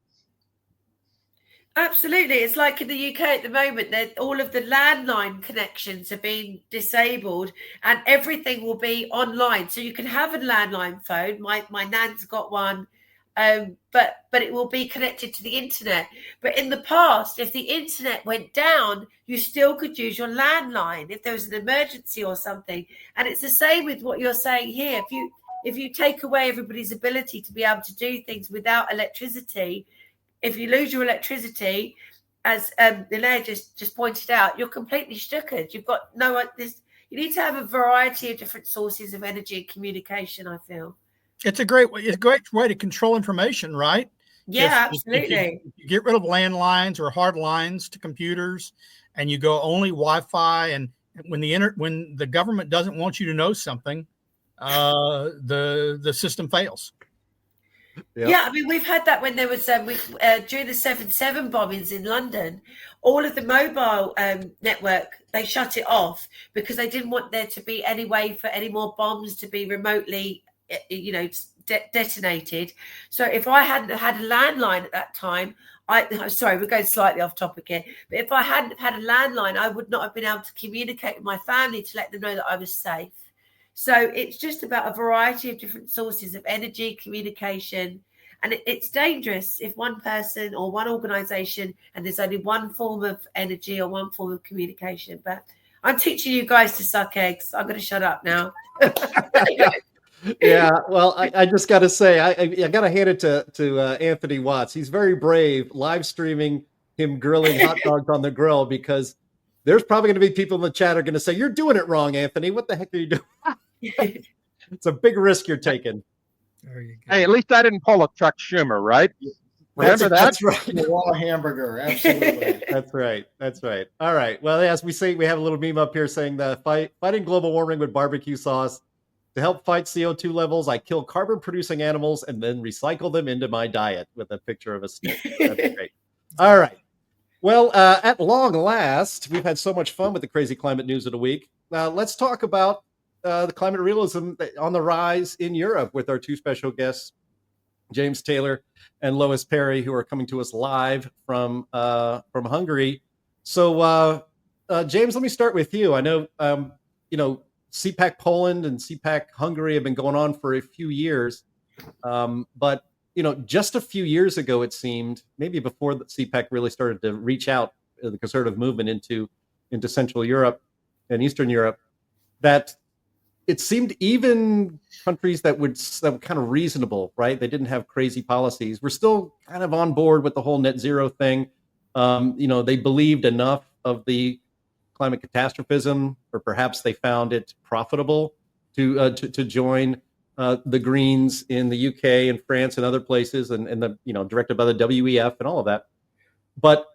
Absolutely. It's like in the UK at the moment that all of the landline connections are being disabled and everything will be online. So you can have a landline phone. My nan's got one, but it will be connected to the internet. But in the past, if the internet went down, you still could use your landline if there was an emergency or something. And it's the same with what you're saying here. If you take away everybody's ability to be able to do things without electricity, if you lose your electricity, as Linnea just pointed out, you're completely stickered. You've got you need to have a variety of different sources of energy and communication, I feel. It's a great way to control information, right? Yeah, absolutely. If you get rid of landlines or hard lines to computers and you go only Wi-Fi, and when the government doesn't want you to know something, the system fails. Yep. Yeah, I mean, we've had that when there was during the 7/7 bombings in London, all of the mobile network, they shut it off because they didn't want there to be any way for any more bombs to be remotely, detonated. So if I hadn't had a landline at that time, I'm sorry, we're going slightly off topic here, but if I hadn't had a landline, I would not have been able to communicate with my family to let them know that I was safe. So it's just about a variety of different sources of energy, communication, and it's dangerous if one person or one organization and there's only one form of energy or one form of communication. But I'm teaching you guys to suck eggs. I'm going to shut up now. Yeah, well, I just got to say, I got to hand it to Anthony Watts. He's very brave, live streaming him grilling hot dogs on the grill, because there's probably going to be people in the chat are going to say, "You're doing it wrong, Anthony. What the heck are you doing?" It's a big risk you're taking. There you go. Hey, at least I didn't pull a Chuck Schumer, right? Remember that? That's right. The raw hamburger. Absolutely. That's right. That's right. All right. Well, as we say, we have a little meme up here saying fighting global warming with barbecue sauce. To help fight CO2 levels, I kill carbon-producing animals and then recycle them into my diet, with a picture of a snake. That's great. All right. Well, at long last, we've had so much fun with the crazy climate news of the week. Let's talk about the climate realism on the rise in Europe with our two special guests, James Taylor and Lois Perry, who are coming to us live from Hungary. So, James, let me start with you. I know, CPAC Poland and CPAC Hungary have been going on for a few years, but just a few years ago, it seemed, maybe before the CPAC really started to reach out, the conservative movement into Central Europe and Eastern Europe, that it seemed even countries that were kind of reasonable, right? They didn't have crazy policies. We're still kind of on board with the whole net zero thing. They believed enough of the climate catastrophism, or perhaps they found it profitable to join the Greens in the UK and France and other places, and directed by the WEF and all of that. But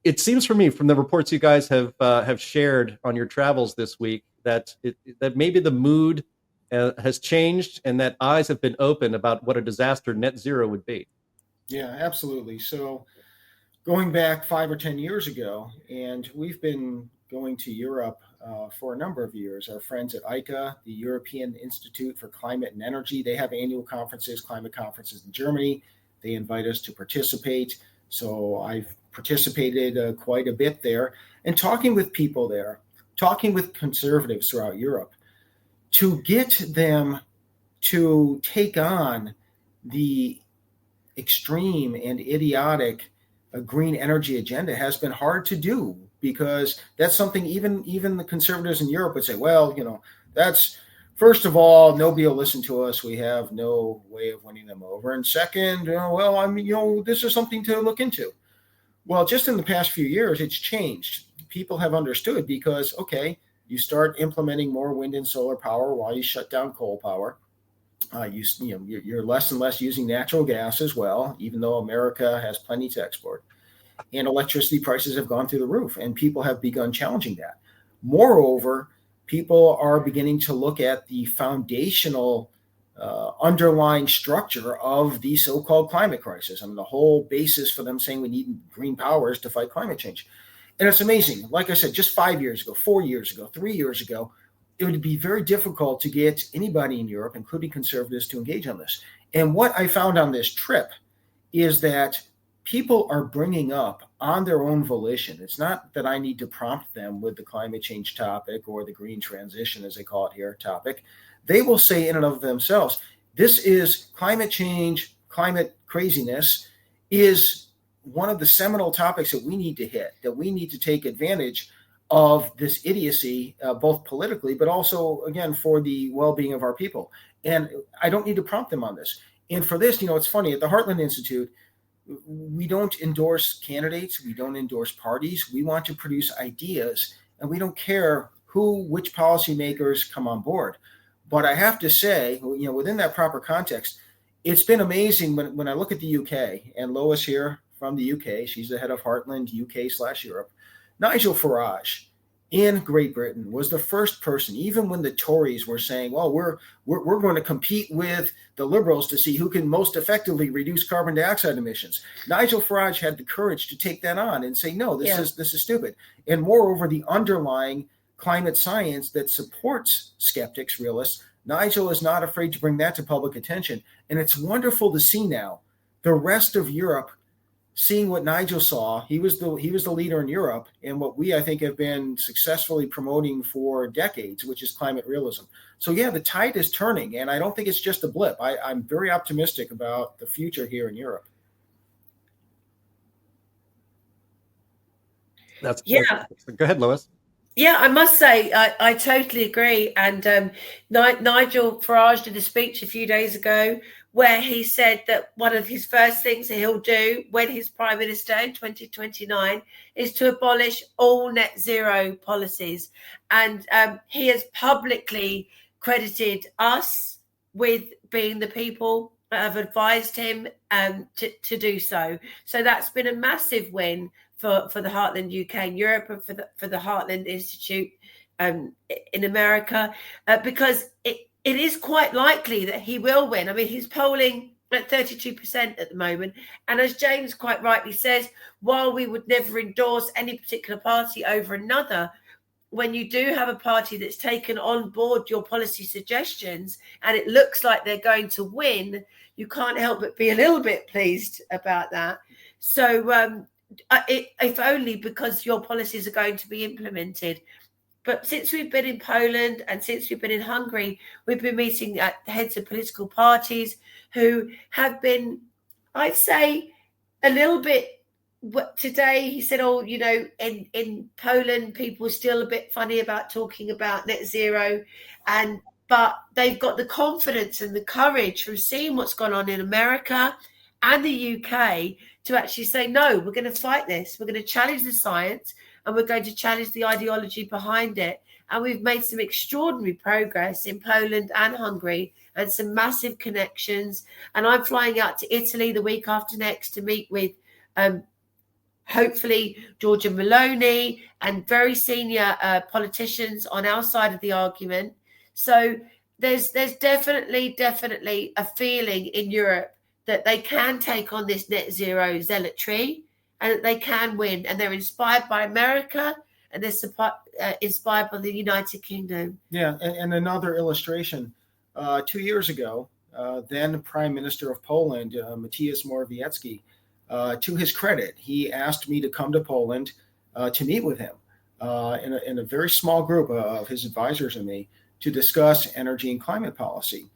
it seems for me, from the reports you guys have shared on your travels this week, that that maybe the mood has changed and that eyes have been opened about what a disaster net zero would be. Yeah, absolutely. So going back 5 or 10 years ago, and we've been going to Europe for a number of years. Our friends at ICA, the European Institute for Climate and Energy, they have annual conferences, climate conferences in Germany. They invite us to participate. So I've participated quite a bit there, and talking with people there, talking with conservatives throughout Europe, to get them to take on the extreme and idiotic green energy agenda has been hard to do, because that's something even the conservatives in Europe would say, well, that's, first of all, nobody will listen to us. We have no way of winning them over. And second, this is something to look into. Well, just in the past few years, it's changed. People have understood, because, okay, you start implementing more wind and solar power while you shut down coal power. You're less and less using natural gas as well, even though America has plenty to export. And electricity prices have gone through the roof, and people have begun challenging that. Moreover, people are beginning to look at the foundational underlying structure of the so-called climate crisis. I mean, the whole basis for them saying we need green powers to fight climate change. And it's amazing. Like I said, just 5 years ago, 4 years ago, 3 years ago, it would be very difficult to get anybody in Europe, including conservatives, to engage on this. And what I found on this trip is that people are bringing up on their own volition. It's not that I need to prompt them with the climate change topic or the green transition, as they call it here, topic. They will say in and of themselves, this is climate change, climate craziness is one of the seminal topics that we need to hit, that we need to take advantage of this idiocy, both politically, but also, again, for the well-being of our people. And I don't need to prompt them on this. And for this, it's funny, at the Heartland Institute, we don't endorse candidates. We don't endorse parties. We want to produce ideas, and we don't care which policymakers come on board. But I have to say, within that proper context, it's been amazing when I look at the UK, and Lois here from the UK, she's the head of Heartland UK/Europe. Nigel Farage in Great Britain was the first person, even when the Tories were saying, well, we're going to compete with the Liberals to see who can most effectively reduce carbon dioxide emissions. Nigel Farage had the courage to take that on and say, no, this is stupid. And moreover, the underlying climate science that supports skeptics, realists, Nigel is not afraid to bring that to public attention. And it's wonderful to see now the rest of Europe seeing what Nigel saw. He was the leader in Europe, and what I think have been successfully promoting for decades, which is climate realism. So yeah, the tide is turning, and I don't think it's just a blip. I'm very optimistic about the future here in Europe. Go ahead, Lois. Yeah, I must say, I totally agree. And Nigel Farage did a speech a few days ago where he said that one of his first things that he'll do when he's Prime Minister in 2029 is to abolish all net zero policies. And he has publicly credited us with being the people that have advised him to do so. So that's been a massive win for the Heartland UK and Europe, and for the Heartland Institute in America, because it is quite likely that he will win. I mean, he's polling at 32% at the moment. And as James quite rightly says, while we would never endorse any particular party over another, when you do have a party that's taken on board your policy suggestions and it looks like they're going to win, you can't help but be a little bit pleased about that. So if only because your policies are going to be implemented. But since we've been in Poland and since we've been in Hungary, we've been meeting at the heads of political parties who have been, I'd say, a little bit. Today he said, in Poland, people are still a bit funny about talking about net zero, but they've got the confidence and the courage from seeing what's gone on in America and the UK to actually say, no, we're going to fight this. We're going to challenge the science and we're going to challenge the ideology behind it. And we've made some extraordinary progress in Poland and Hungary and some massive connections. And I'm flying out to Italy the week after next to meet with hopefully Giorgia Meloni and very senior politicians on our side of the argument. So there's definitely a feeling in Europe that they can take on this net zero zealotry and that they can win. And they're inspired by America and they're inspired by the United Kingdom. Yeah, and another illustration. 2 years ago, then Prime Minister of Poland, Mateusz Morawiecki, to his credit, he asked me to come to Poland to meet with him in a very small group of his advisors and me to discuss energy and climate policy.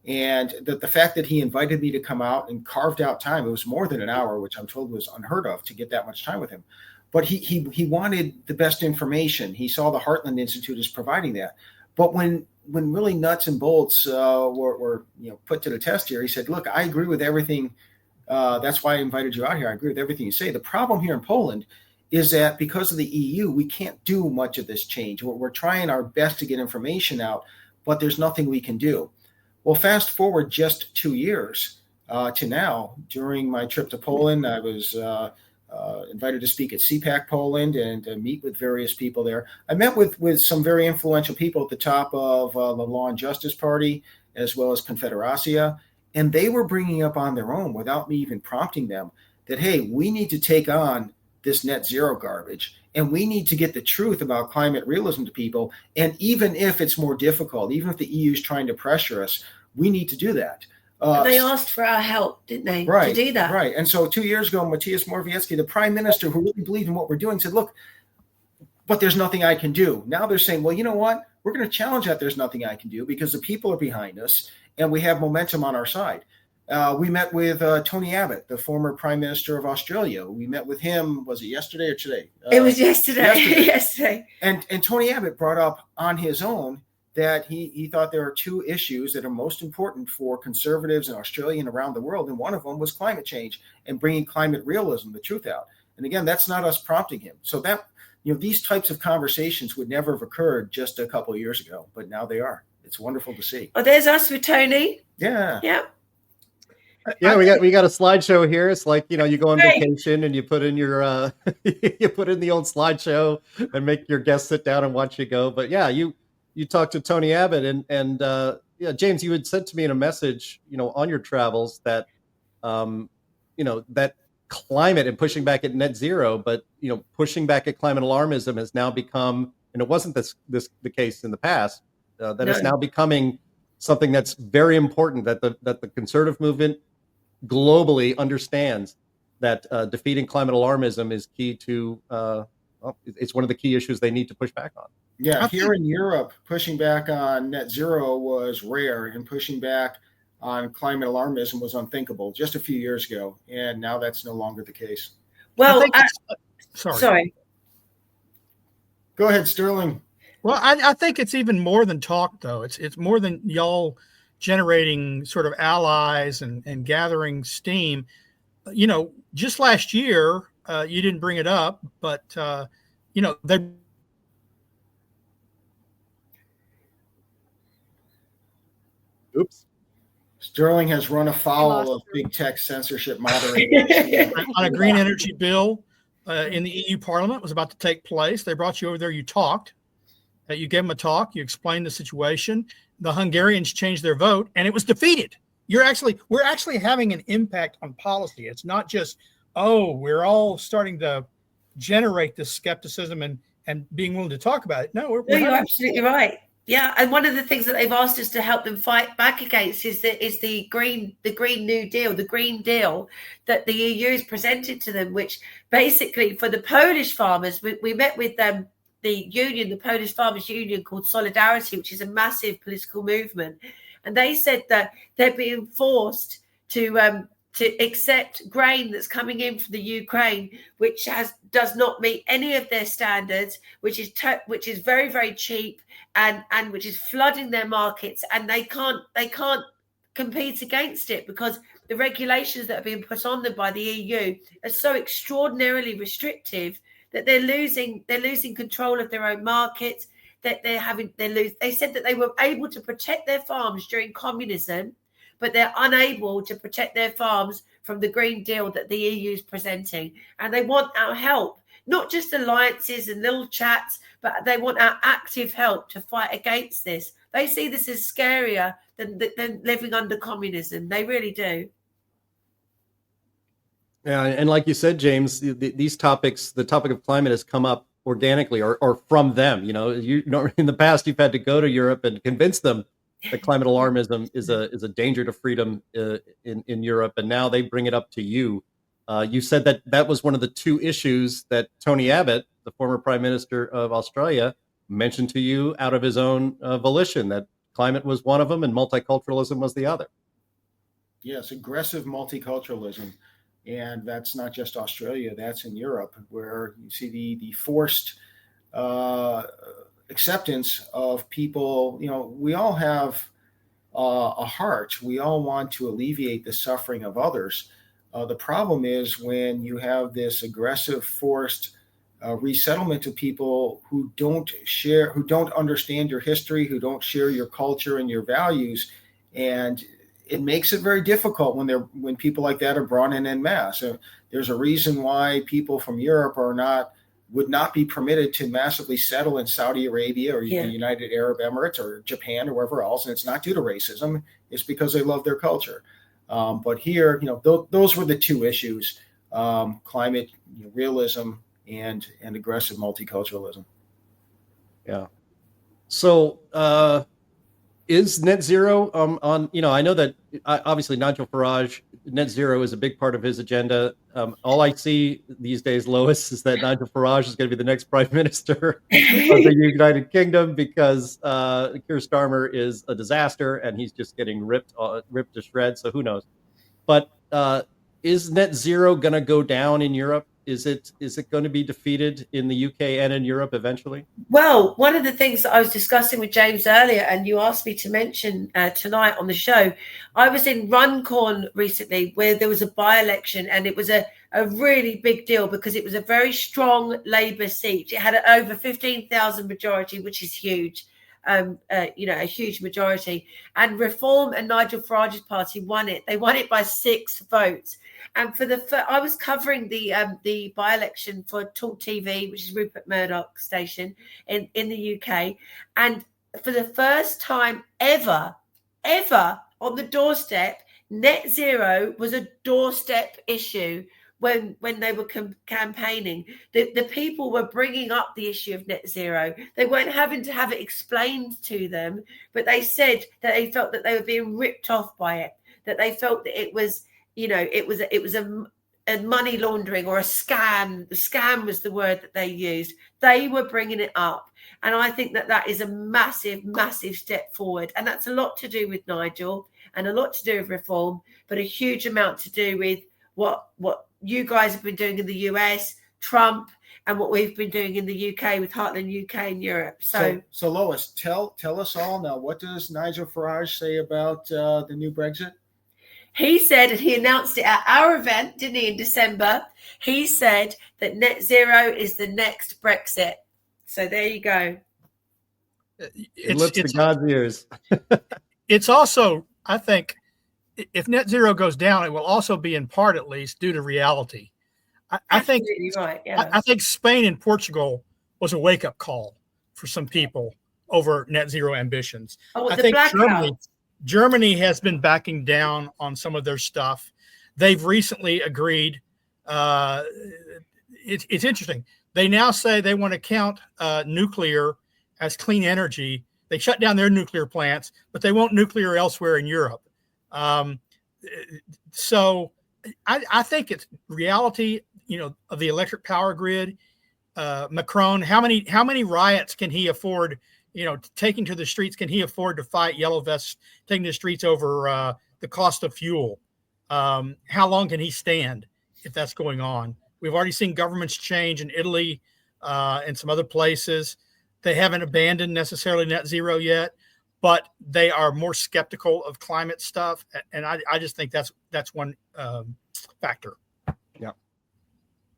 And the fact that he invited me to come out and carved out time, it was more than an hour, which I'm told was unheard of to get that much time with him. But he wanted the best information. He saw the Heartland Institute as providing that. But when really nuts and bolts were put to the test here, he said, look, I agree with everything. That's why I invited you out here. I agree with everything you say. The problem here in Poland is that because of the EU, we can't do much of this change. We're trying our best to get information out, but there's nothing we can do. Well, fast forward just 2 years to now. During my trip to Poland, I was invited to speak at CPAC Poland and meet with various people there. I met with some very influential people at the top of the Law and Justice Party, as well as Confederacja, and they were bringing up on their own, without me even prompting them, that, hey, we need to take on this net zero garbage, and we need to get the truth about climate realism to people. And even if it's more difficult, even if the EU is trying to pressure us, we need to do that. They asked for our help, didn't they, right, to do that? Right. And so 2 years ago, Mateusz Morawiecki, the prime minister who really believed in what we're doing, said, look, but there's nothing I can do. Now they're saying, well, you know what? We're going to challenge that there's nothing I can do because the people are behind us and we have momentum on our side. We met with Tony Abbott, the former prime minister of Australia. We met with him, was it yesterday or today? It was yesterday. Yesterday. And Tony Abbott brought up on his own that he thought there are two issues that are most important for conservatives in Australia and around the world. And one of them was climate change and bringing climate realism, the truth out. And again, that's not us prompting him. So that, these types of conversations would never have occurred just a couple of years ago, but now they are. It's wonderful to see. Oh, there's us with Tony. Yeah. Yeah. Yeah, we got a slideshow here. It's like, you go on vacation and you put in your you put in the old slideshow and make your guests sit down and watch you go. But yeah, you talked to Tony Abbott and yeah, James, you had said to me in a message, on your travels that that climate and pushing back at net zero, but pushing back at climate alarmism has now become, and it wasn't the case in the past, that it's now becoming something that's very important, that the conservative movement globally understands that defeating climate alarmism is key to it's one of the key issues they need to push back on. Yeah, here in Europe, pushing back on net zero was rare, and pushing back on climate alarmism was unthinkable just a few years ago, and now that's no longer the case. Well, sorry. Go ahead, Sterling. Well, I think it's even more than talk, though. It's more than y'all generating sort of allies and gathering steam. Just last year, you didn't bring it up, but they. Oops. Sterling has run afoul of big tech censorship moderators. On a green energy bill in the EU Parliament was about to take place. They brought you over there. You talked. You gave them a talk. You explained the situation. The Hungarians changed their vote, and it was defeated. We're actually having an impact on policy. It's not just, we're all starting to generate this skepticism and being willing to talk about it. No, you're absolutely right. Yeah, and one of the things that they've asked us to help them fight back against is the Green New Deal, the Green Deal that the EU has presented to them, which basically for the Polish farmers, we met with them. The union, the Polish Farmers Union called Solidarity, which is a massive political movement. And they said that they're being forced to accept grain that's coming in from the Ukraine, which does not meet any of their standards, which is very, very cheap and which is flooding their markets. And they can't compete against it because the regulations that are being put on them by the EU are so extraordinarily restrictive that they're losing control of their own markets, that they said that they were able to protect their farms during communism, but they're unable to protect their farms from the Green Deal that the EU is presenting. And they want our help, not just alliances and little chats, but they want our active help to fight against this. They see this as scarier than living under communism. They really do. Yeah, and like you said, James, these topics, the topic of climate has come up organically or from them. In the past, you've had to go to Europe and convince them that climate alarmism is a danger to freedom in Europe, and now they bring it up to you. You said that was one of the two issues that Tony Abbott, the former Prime Minister of Australia, mentioned to you out of his own volition, that climate was one of them and multiculturalism was the other. Yes, aggressive multiculturalism. And that's not just Australia, that's in Europe, where you see the forced acceptance of people. We all have a heart. We all want to alleviate the suffering of others. The problem is when you have this aggressive, forced resettlement of people who don't understand your history, who don't share your culture and your values, and it makes it very difficult when people like that are brought in masse. There's a reason why people from Europe would not be permitted to massively settle in Saudi Arabia or the United Arab Emirates or Japan or wherever else. And it's not due to racism. It's because they love their culture. But here, those were the two issues, climate realism and aggressive multiculturalism. Yeah. So, Is net zero on, I know that obviously Nigel Farage, net zero is a big part of his agenda. All I see these days, Lois, is that Nigel Farage is going to be the next prime minister of the United Kingdom because Keir Starmer is a disaster and he's just getting ripped to shreds. So who knows? But is net zero going to go down in Europe? Is it going to be defeated in the UK and in Europe eventually? Well, one of the things that I was discussing with James earlier, and you asked me to mention tonight on the show, I was in Runcorn recently where there was a by-election, and it was a really big deal because it was a very strong Labour seat. It had an over 15,000 majority, which is huge. A huge majority, and Reform and Nigel Farage's party won it. They won it by 6 votes. And I was covering the by-election for Talk TV, which is Rupert Murdoch's station in the UK. And for the first time ever on the doorstep, net zero was a doorstep issue. When they were campaigning, the people were bringing up the issue of net zero. They weren't having to have it explained to them, but they said that they felt that they were being ripped off by it, that they felt that it was a money laundering or a scam. The scam was the word that they used. They were bringing it up. And I think that is a massive, massive step forward. And that's a lot to do with Nigel and a lot to do with Reform, but a huge amount to do with what you guys have been doing in the US, Trump, and what we've been doing in the UK with Heartland UK and Europe. So Lois, tell us all now, what does Nigel Farage say about the new Brexit? He said, and he announced it at our event, didn't he, in December? He said that net zero is the next Brexit. So there you go. It's to God's ears. It's also, I think, if net zero goes down, it will also be in part, at least, due to reality. I think right. Yeah. I think Spain and Portugal was a wake-up call for some people over net zero ambitions. I think Germany has been backing down on some of their stuff. They've recently agreed. It's interesting. They now say they want to count nuclear as clean energy. They shut down their nuclear plants, but they want nuclear elsewhere in Europe. So I think it's reality, of the electric power grid. Macron, how many riots can he afford, taking to the streets? Can he afford to fight yellow vests taking the streets over the cost of fuel? How long can he stand if that's going on? We've already seen governments change in Italy and some other places. They haven't abandoned necessarily net zero yet, but they are more skeptical of climate stuff. And I just think that's one factor. Yeah.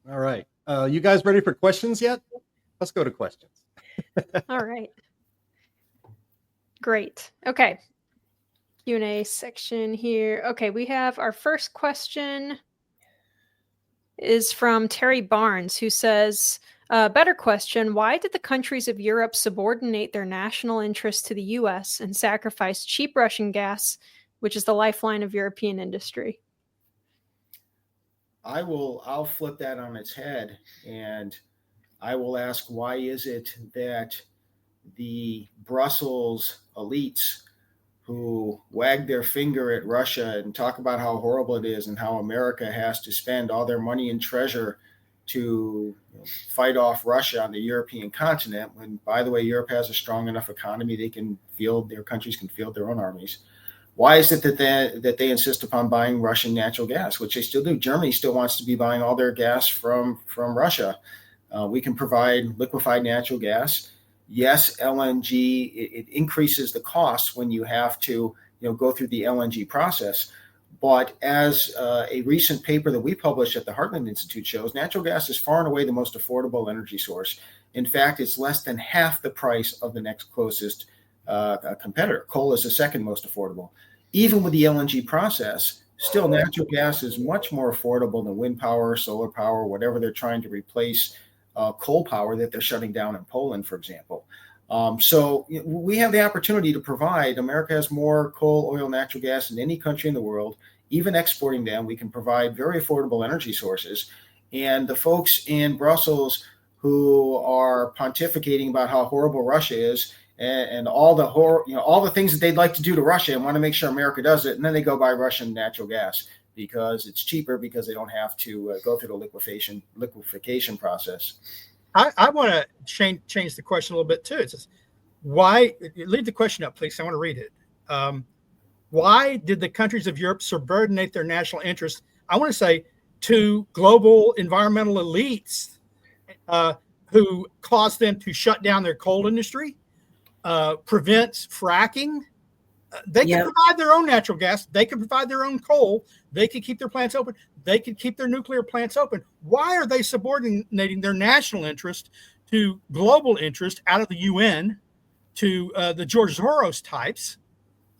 All right. You guys ready for questions yet? Let's go to questions. All right. Great. Okay. Q&A section here. Okay. We have our first question is from Terry Barnes, who says, better question, why did the countries of Europe subordinate their national interests to the U.S. and sacrifice cheap Russian gas, which is the lifeline of European industry? I'll flip that on its head, and I will ask, why is it that the Brussels elites who wag their finger at Russia and talk about how horrible it is and how America has to spend all their money and treasure to fight off Russia on the European continent, when, by the way, Europe has a strong enough economy, their countries can field their own armies. Why is it that they insist upon buying Russian natural gas, which they still do? Germany still wants to be buying all their gas from Russia. We can provide liquefied natural gas. Yes, LNG, it increases the cost when you have to go through the LNG process. But as a recent paper that we published at the Heartland Institute shows, natural gas is far and away the most affordable energy source. In fact, it's less than half the price of the next closest competitor. Coal is the second most affordable. Even with the LNG process, still natural gas is much more affordable than wind power, solar power, whatever they're trying to replace coal power that they're shutting down in Poland, for example. So we have the opportunity to provide. America has more coal, oil, natural gas than any country in the world. Even exporting them, we can provide very affordable energy sources. And the folks in Brussels who are pontificating about how horrible Russia is, and all the horror, all the things that they'd like to do to Russia and want to make sure America does it. And then they go buy Russian natural gas because it's cheaper, because they don't have to go through the liquefaction process. I want to change the question a little bit too. It says, why, leave the question up, please. I want to read it. Why did the countries of Europe subordinate their national interests, I want to say, to global environmental elites who caused them to shut down their coal industry, prevents fracking? They can provide their own natural gas. They can provide their own coal. They can keep their plants open. They can keep their nuclear plants open. Why are they subordinating their national interest to global interest out of the UN, to the George Soros types,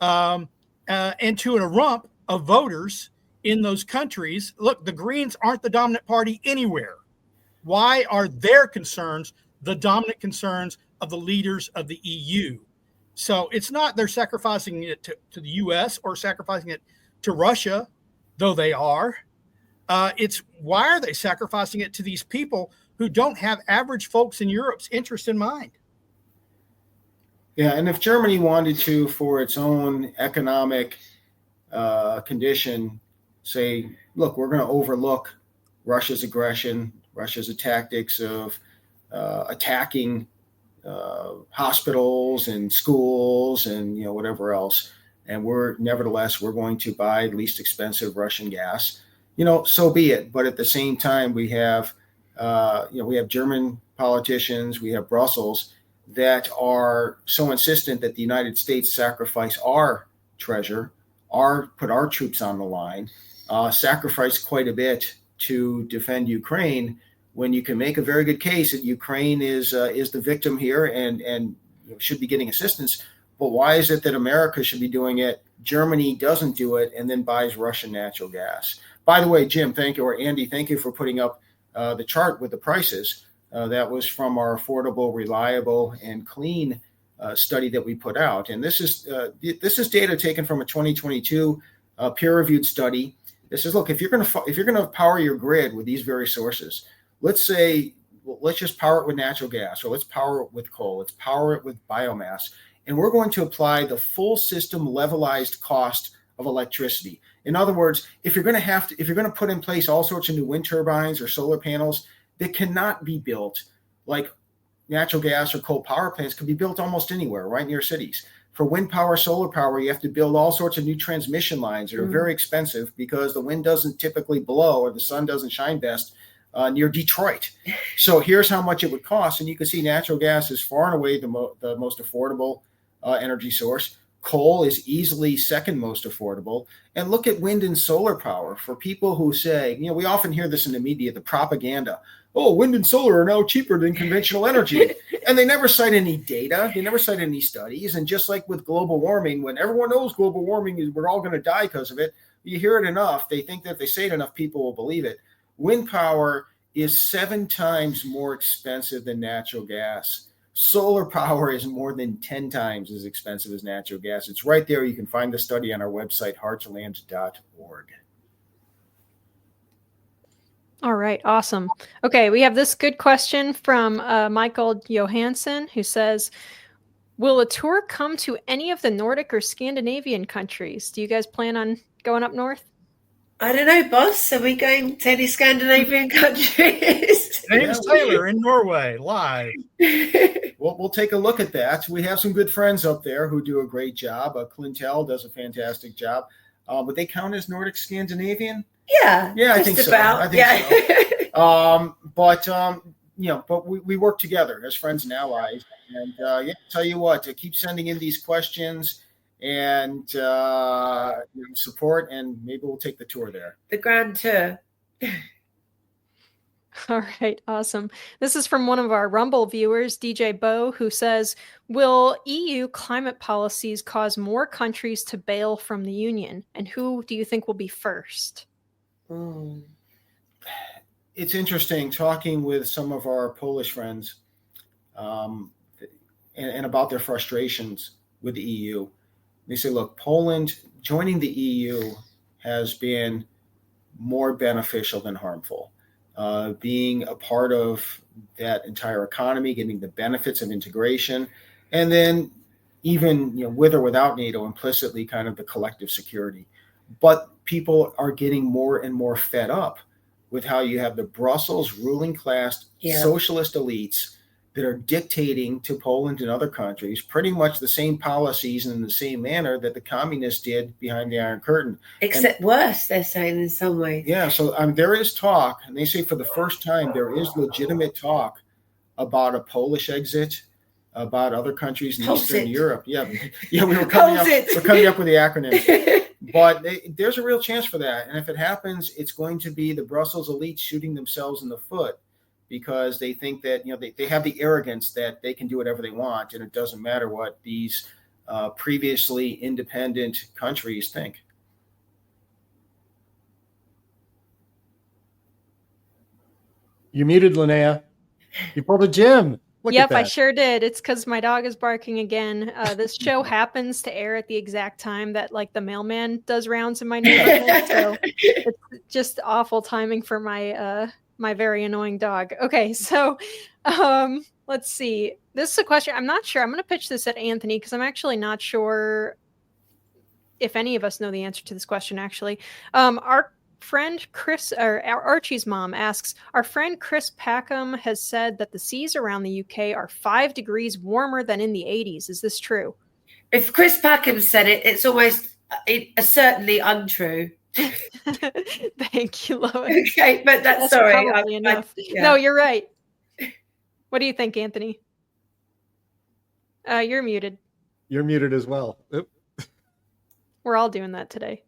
and to a rump of voters in those countries? Look, the Greens aren't the dominant party anywhere. Why are their concerns the dominant concerns of the leaders of the EU? So it's not they're sacrificing it to the U.S. or sacrificing it to Russia, though they are. It's why are they sacrificing it to these people who don't have average folks in Europe's interest in mind? Yeah, and if Germany wanted to, for its own economic condition, say, look, we're going to overlook Russia's aggression, Russia's tactics of attacking hospitals and schools and whatever else, and we're going to buy least expensive Russian gas, so be it. But at the same time, we have German politicians, we have Brussels that are so insistent that the United States sacrifice our treasure, put our troops on the line, sacrifice quite a bit to defend Ukraine, when you can make a very good case that Ukraine is the victim here and should be getting assistance. But why is it that America should be doing it? Germany doesn't do it and then buys Russian natural gas. By the way, Jim, thank you, or Andy, thank you for putting up the chart with the prices. That was from our affordable, reliable, and clean study that we put out. And this is data taken from a 2022 peer-reviewed study. This is, look, if you're going to power your grid with these very sources, let's just power it with natural gas, or let's power it with coal, let's power it with biomass, and we're going to apply the full system levelized cost of electricity. In other words, if you're going to put in place all sorts of new wind turbines or solar panels that cannot be built, like natural gas or coal power plants can be built almost anywhere, right near cities. For wind power, solar power, you have to build all sorts of new transmission lines that are very expensive because the wind doesn't typically blow or the sun doesn't shine best near Detroit. So here's how much it would cost. And you can see natural gas is far and away the most affordable energy source. Coal is easily second most affordable. And look at wind and solar power. For people who say, we often hear this in the media, the propaganda, oh, wind and solar are now cheaper than conventional energy. And they never cite any data. They never cite any studies. And just like with global warming, when everyone knows global warming is we're all going to die because of it, you hear it enough, they think that if they say it enough, people will believe it. Wind power is 7 times more expensive than natural gas. Solar power is more than 10 times as expensive as natural gas. It's right there. You can find the study on our website, heartland.org. All right, awesome. Okay, we have this good question from Michael Johansson, who says, will a tour come to any of the Nordic or Scandinavian countries? Do you guys plan on going up north? I don't know, boss. Are we going to any Scandinavian countries? James Taylor in Norway, live. We'll take a look at that. We have some good friends up there who do a great job. Clintel does a fantastic job. Would they count as Nordic Scandinavian? Yeah, I think so. I think so. But we work together as friends and allies. And tell you what, to keep sending in these questions and support, and maybe we'll take the tour there. The grand tour. All right, awesome. This is from one of our Rumble viewers, DJ Bo, who says, will EU climate policies cause more countries to bail from the Union? And who do you think will be first? It's interesting talking with some of our Polish friends and about their frustrations with the EU. They say, look, Poland joining the EU has been more beneficial than harmful. Being a part of that entire economy, getting the benefits of integration. And then even, with or without NATO, implicitly kind of the collective security. But people are getting more and more fed up with how you have the Brussels ruling class socialist elites that are dictating to Poland and other countries pretty much the same policies and in the same manner that the communists did behind the Iron Curtain. Except worse, they're saying in some ways. Yeah, so there is talk, and they say for the first time there is legitimate talk about a Polish exit, about other countries in Eastern Europe. Yeah, we're coming up with the acronym. But there's a real chance for that. And if it happens, it's going to be the Brussels elites shooting themselves in the foot because they think that, they have the arrogance that they can do whatever they want. And it doesn't matter what these previously independent countries think. You muted, Linnea. You pulled a Jim. Yep, I sure did. It's because my dog is barking again. This show happens to air at the exact time that the mailman does rounds in my neighborhood. So it's just awful timing for my my very annoying dog. Okay, so let's see. This is a question. I'm not sure. I'm going to pitch this at Anthony because I'm actually not sure if any of us know the answer to this question, actually. Our friend Chris, or Archie's mom, asks, our friend Chris Packham has said that the seas around the UK are 5 degrees warmer than in the 80s. Is this true? If Chris Packham said it, it's almost certainly untrue. Thank you, Lois. Okay, but that's sorry. Probably enough. No, you're right. What do you think, Anthony? You're muted. You're muted as well. Oop. We're all doing that today.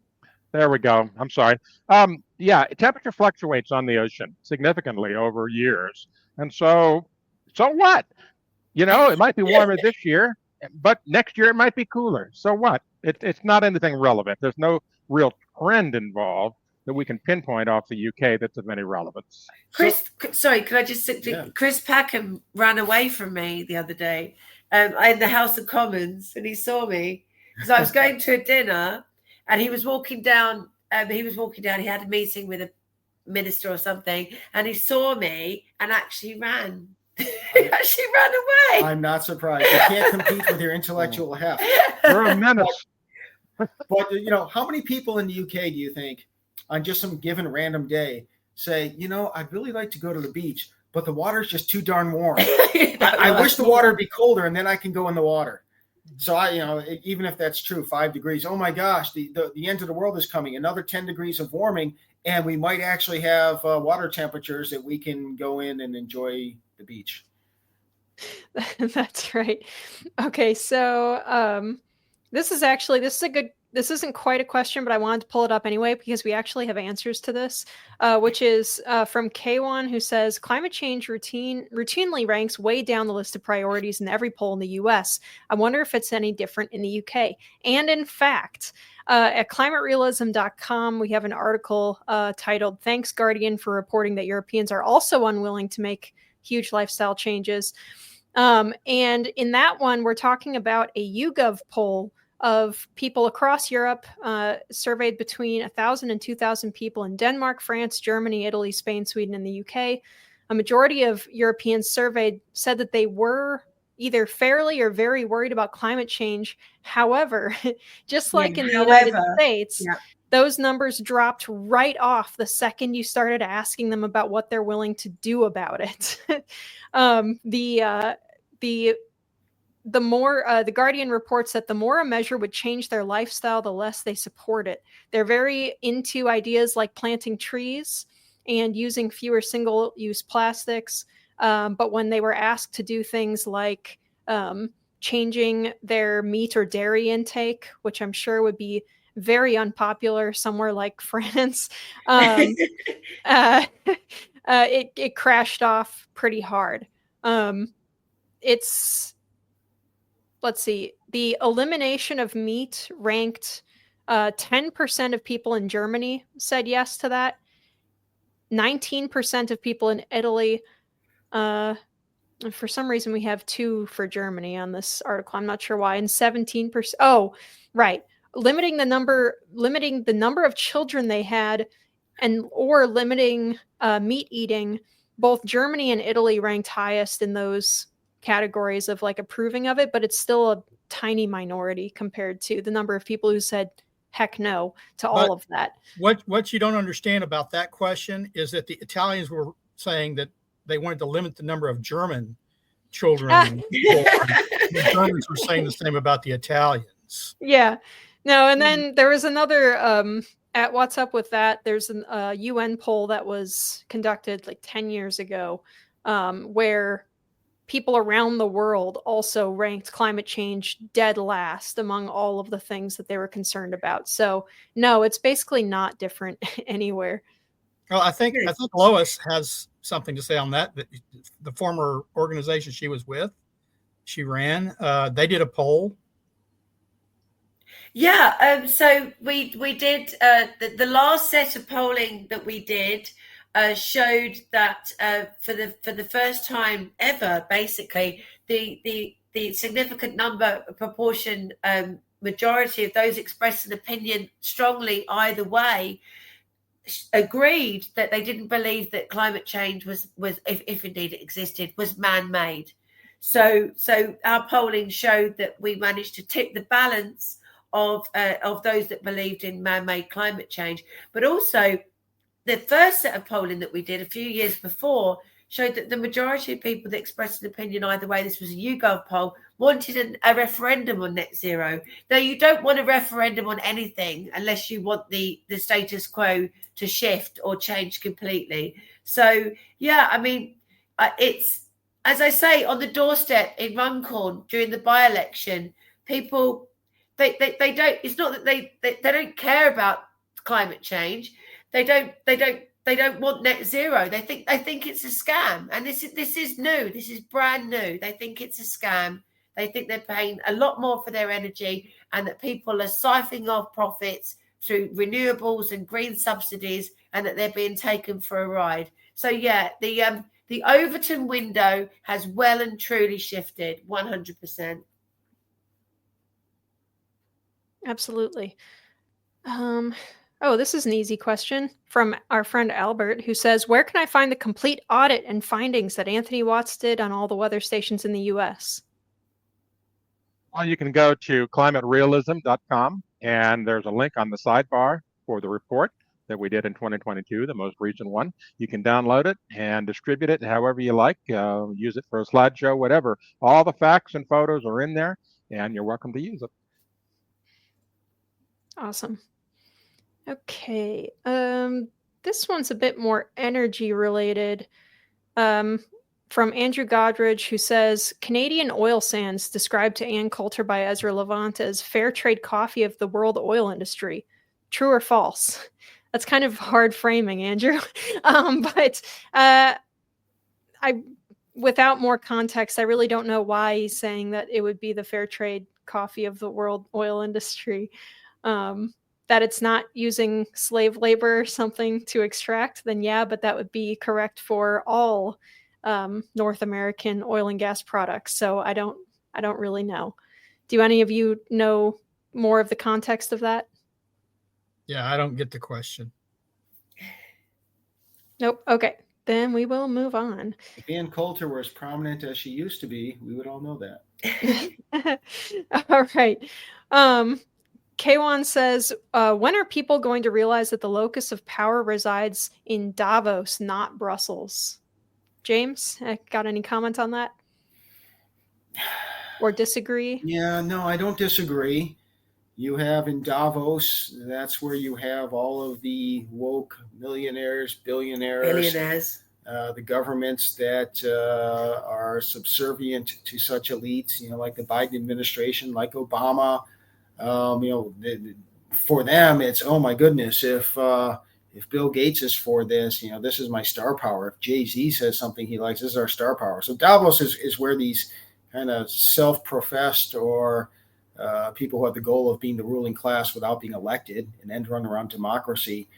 There we go. I'm sorry. Temperature fluctuates on the ocean significantly over years. And so what? It might be warmer this year, but next year it might be cooler. So what? It's not anything relevant. There's no real trend involved that we can pinpoint off the UK that's of any relevance. Sorry, could I just say, Chris Packham ran away from me the other day in the House of Commons, and he saw me because I was going to a dinner. And he was walking down. He had a meeting with a minister or something, and he saw me and actually ran. He actually ran away. I'm not surprised. You can't compete with your intellectual heft. For a minute. But how many people in the UK do you think, on just some given random day, say, I'd really like to go to the beach, but the water's just too darn warm. I wish the water would be colder, and then I can go in the water. So even if that's true, 5 degrees, oh my gosh, the end of the world is coming, another 10 degrees of warming, and we might actually have water temperatures that we can go in and enjoy the beach. That's right. Okay. So this isn't quite a question, but I wanted to pull it up anyway, because we actually have answers to this, which is from K1, who says climate change routinely ranks way down the list of priorities in every poll in the US. I wonder if it's any different in the UK. And in fact, at climaterealism.com, we have an article titled "Thanks Guardian for reporting that Europeans are also unwilling to make huge lifestyle changes." And in that one, we're talking about a YouGov poll of people across Europe, surveyed between 1,000 and 2,000 people in Denmark, France, Germany, Italy, Spain, Sweden, and the UK. A majority of Europeans surveyed said that they were either fairly or very worried about climate change. However, just like in the United States, those numbers dropped right off the second you started asking them about what they're willing to do about it. The more the Guardian reports that the more a measure would change their lifestyle, the less they support it. They're very into ideas like planting trees and using fewer single-use plastics. But when they were asked to do things like changing their meat or dairy intake, which I'm sure would be very unpopular somewhere like France, it crashed off pretty hard. Let's see, the elimination of meat ranked 10% of people in Germany said yes to that. 19% of people in Italy. For some reason, we have 2 for Germany on this article. I'm not sure why. And 17%. Oh, right. Limiting the number of children they had, or limiting meat eating. Both Germany and Italy ranked highest in those categories of like approving of it, but it's still a tiny minority compared to the number of people who said heck no to all of that. What you don't understand about that question is that the Italians were saying that they wanted to limit the number of German children. The Germans were saying the same about the Italians. Yeah. No, and then there was another at What's Up With That, there's a UN poll that was conducted like 10 years ago where people around the world also ranked climate change dead last among all of the things that they were concerned about. So no, it's basically not different anywhere. Well, I think Lois has something to say on that. The former organization she was with, she ran, they did a poll. Yeah, so we did the last set of polling that we did showed that for the first time ever, basically the significant proportion majority of those expressed an opinion strongly either way agreed that they didn't believe that climate change was if indeed it existed, was man-made. So our polling showed that we managed to tip the balance of those that believed in man-made climate change, but also the first set of polling that we did a few years before showed that the majority of people that expressed an opinion either way, this was a YouGov poll, wanted a referendum on net zero. Now, you don't want a referendum on anything unless you want the status quo to shift or change completely. So, yeah, I mean, it's, as I say, on the doorstep in Runcorn during the by-election, people, they don't, it's not that they don't care about climate change. They don't want net zero. They think it's a scam. And this is new. This is brand new. They think it's a scam. They think they're paying a lot more for their energy and that people are siphoning off profits through renewables and green subsidies and that they're being taken for a ride. So yeah, the Overton window has well and truly shifted 100%. Absolutely. Oh, this is an easy question from our friend Albert, who says, where can I find the complete audit and findings that Anthony Watts did on all the weather stations in the U.S.? Well, you can go to climaterealism.com, and there's a link on the sidebar for the report that we did in 2022, the most recent one. You can download it and distribute it however you like, use it for a slideshow, whatever. All the facts and photos are in there, and you're welcome to use it. Awesome. Okay, this one's a bit more energy related. From Andrew Godridge, who says, Canadian oil sands described to Ann Coulter by Ezra Levant as fair trade coffee of the world oil industry. True or false? That's kind of hard framing, Andrew. But without more context, I really don't know why he's saying that it would be the fair trade coffee of the world oil industry. That it's not using slave labor or something to extract, then yeah, but that would be correct for all North American oil and gas products. So I don't really know. Do any of you know more of the context of that? Yeah, I don't get the question. Nope. Okay, then we will move on. If Ann Coulter were as prominent as she used to be, we would all know that. All right. K1 says, when are people going to realize that the locus of power resides in Davos, not Brussels? James, got any comment on that? Or disagree? Yeah, no, I don't disagree. You have in Davos, that's where you have all of the woke millionaires, billionaires, the governments that are subservient to such elites, like the Biden administration, like Obama. For them, it's, oh my goodness, if Bill Gates is for this, this is my star power. If Jay-Z says something he likes, this is our star power. So Davos is where these kind of self-professed or people who have the goal of being the ruling class without being elected, an end run around democracy,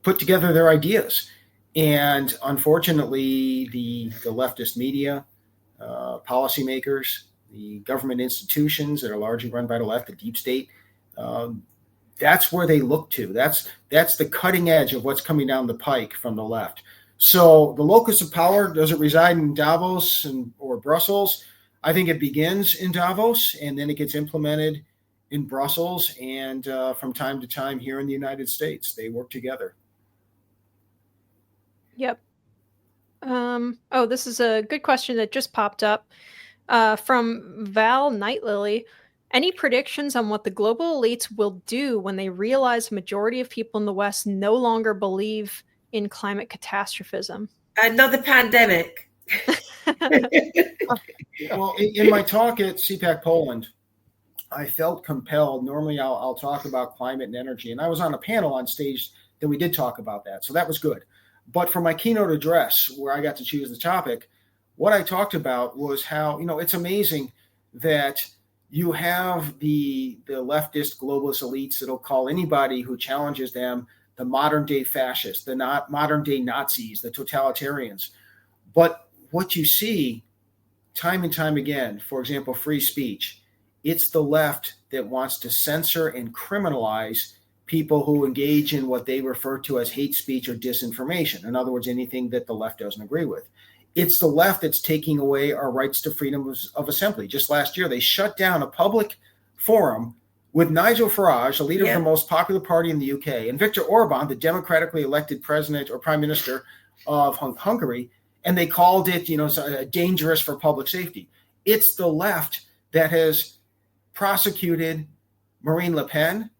put together their ideas. And unfortunately, the leftist media, policymakers, the government institutions that are largely run by the left, the deep state, that's where they look to. That's the cutting edge of what's coming down the pike from the left. So the locus of power, does it reside in Davos or Brussels? I think it begins in Davos, and then it gets implemented in Brussels, and from time to time here in the United States. They work together. Yep. This is a good question that just popped up from Val Nightlily. Any predictions on what the global elites will do when they realize the majority of people in the West no longer believe in climate catastrophism? Another pandemic. Well, in my talk at CPAC Poland, I felt compelled. Normally I'll talk about climate and energy, and I was on a panel on stage that we did talk about that. So that was good. But for my keynote address, where I got to choose the topic, what I talked about was how, it's amazing that you have the leftist globalist elites that'll call anybody who challenges them the modern day fascists, the modern day Nazis, the totalitarians. But what you see time and time again, for example, free speech, it's the left that wants to censor and criminalize people who engage in what they refer to as hate speech or disinformation. In other words, anything that the left doesn't agree with. It's the left that's taking away our rights to freedom of assembly. Just last year, they shut down a public forum with Nigel Farage, the leader of the most popular party in the UK, and Viktor Orban, the democratically elected president or prime minister of Hungary, and they called it, dangerous for public safety. It's the left that has prosecuted Marine Le Pen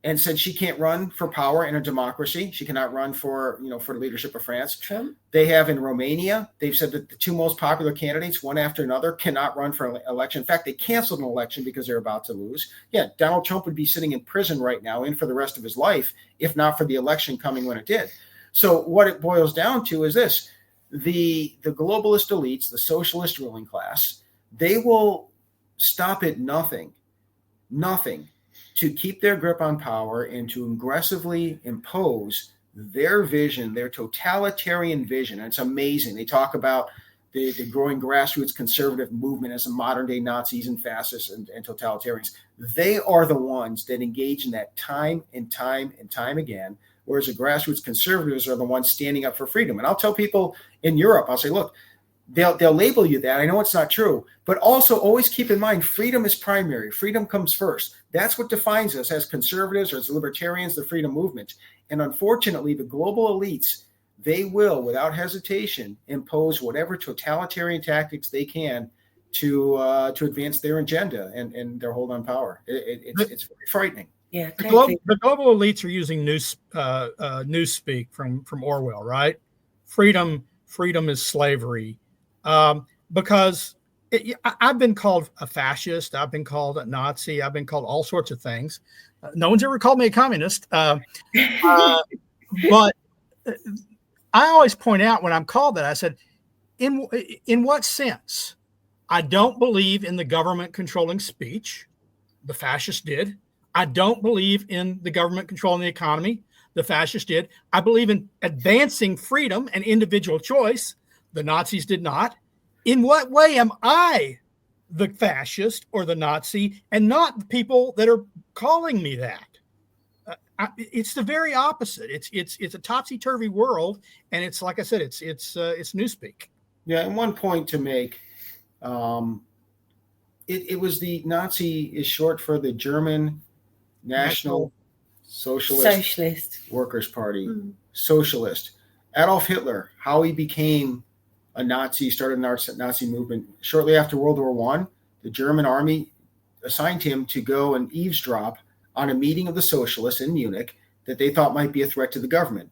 and said she can't run for power in a democracy. She cannot run for the leadership of France. Trump. They have in Romania, they've said that the two most popular candidates, one after another, cannot run for an election. In fact, they canceled an election because they're about to lose. Yeah, Donald Trump would be sitting in prison right now and for the rest of his life, if not for the election coming when it did. So what it boils down to is this. The globalist elites, the socialist ruling class, they will stop at nothing to keep their grip on power and to aggressively impose their vision, their totalitarian vision. And it's amazing. They talk about the growing grassroots conservative movement as a modern day Nazis and fascists and totalitarians. They are the ones that engage in that time and time and time again, whereas the grassroots conservatives are the ones standing up for freedom. And I'll tell people in Europe, I'll say, look, they'll label you that. I know it's not true, but also always keep in mind, freedom is primary. Freedom comes first. That's what defines us as conservatives or as libertarians, the freedom movement. And unfortunately, the global elites, they will, without hesitation, impose whatever totalitarian tactics they can to advance their agenda and their hold on power. It's very frightening. Yeah, the global elites are using newspeak from Orwell, right? Freedom is slavery. Because I've been called a fascist, I've been called a Nazi, I've been called all sorts of things. No one's ever called me a communist. But I always point out when I'm called that, I said, in what sense? I don't believe in the government controlling speech. The fascists did. I don't believe in the government controlling the economy. The fascists did. I believe in advancing freedom and individual choice. The Nazis did not. In what way am I the fascist or the Nazi and not the people that are calling me that? It's the very opposite. It's a topsy-turvy world, and it's like I said, it's newspeak. Yeah, and one point to make, it was the Nazi is short for the German National Socialist Workers' Party. Socialist. Adolf Hitler, how he became a Nazi, started a Nazi movement. Shortly after World War I, the German army assigned him to go and eavesdrop on a meeting of the socialists in Munich that they thought might be a threat to the government.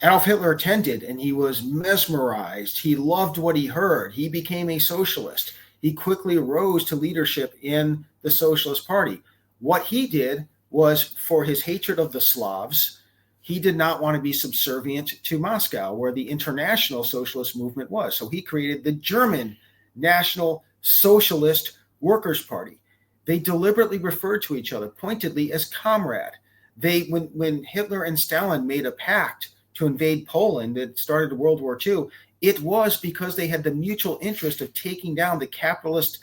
Adolf Hitler attended, and he was mesmerized. He loved what he heard. He became a socialist. He quickly rose to leadership in the Socialist Party. What he did was, for his hatred of the Slavs, he did not want to be subservient to Moscow, where the international socialist movement was. So he created the German National Socialist Workers' Party. They deliberately referred to each other pointedly as comrade. When Hitler and Stalin made a pact to invade Poland that started World War II, it was because they had the mutual interest of taking down the capitalist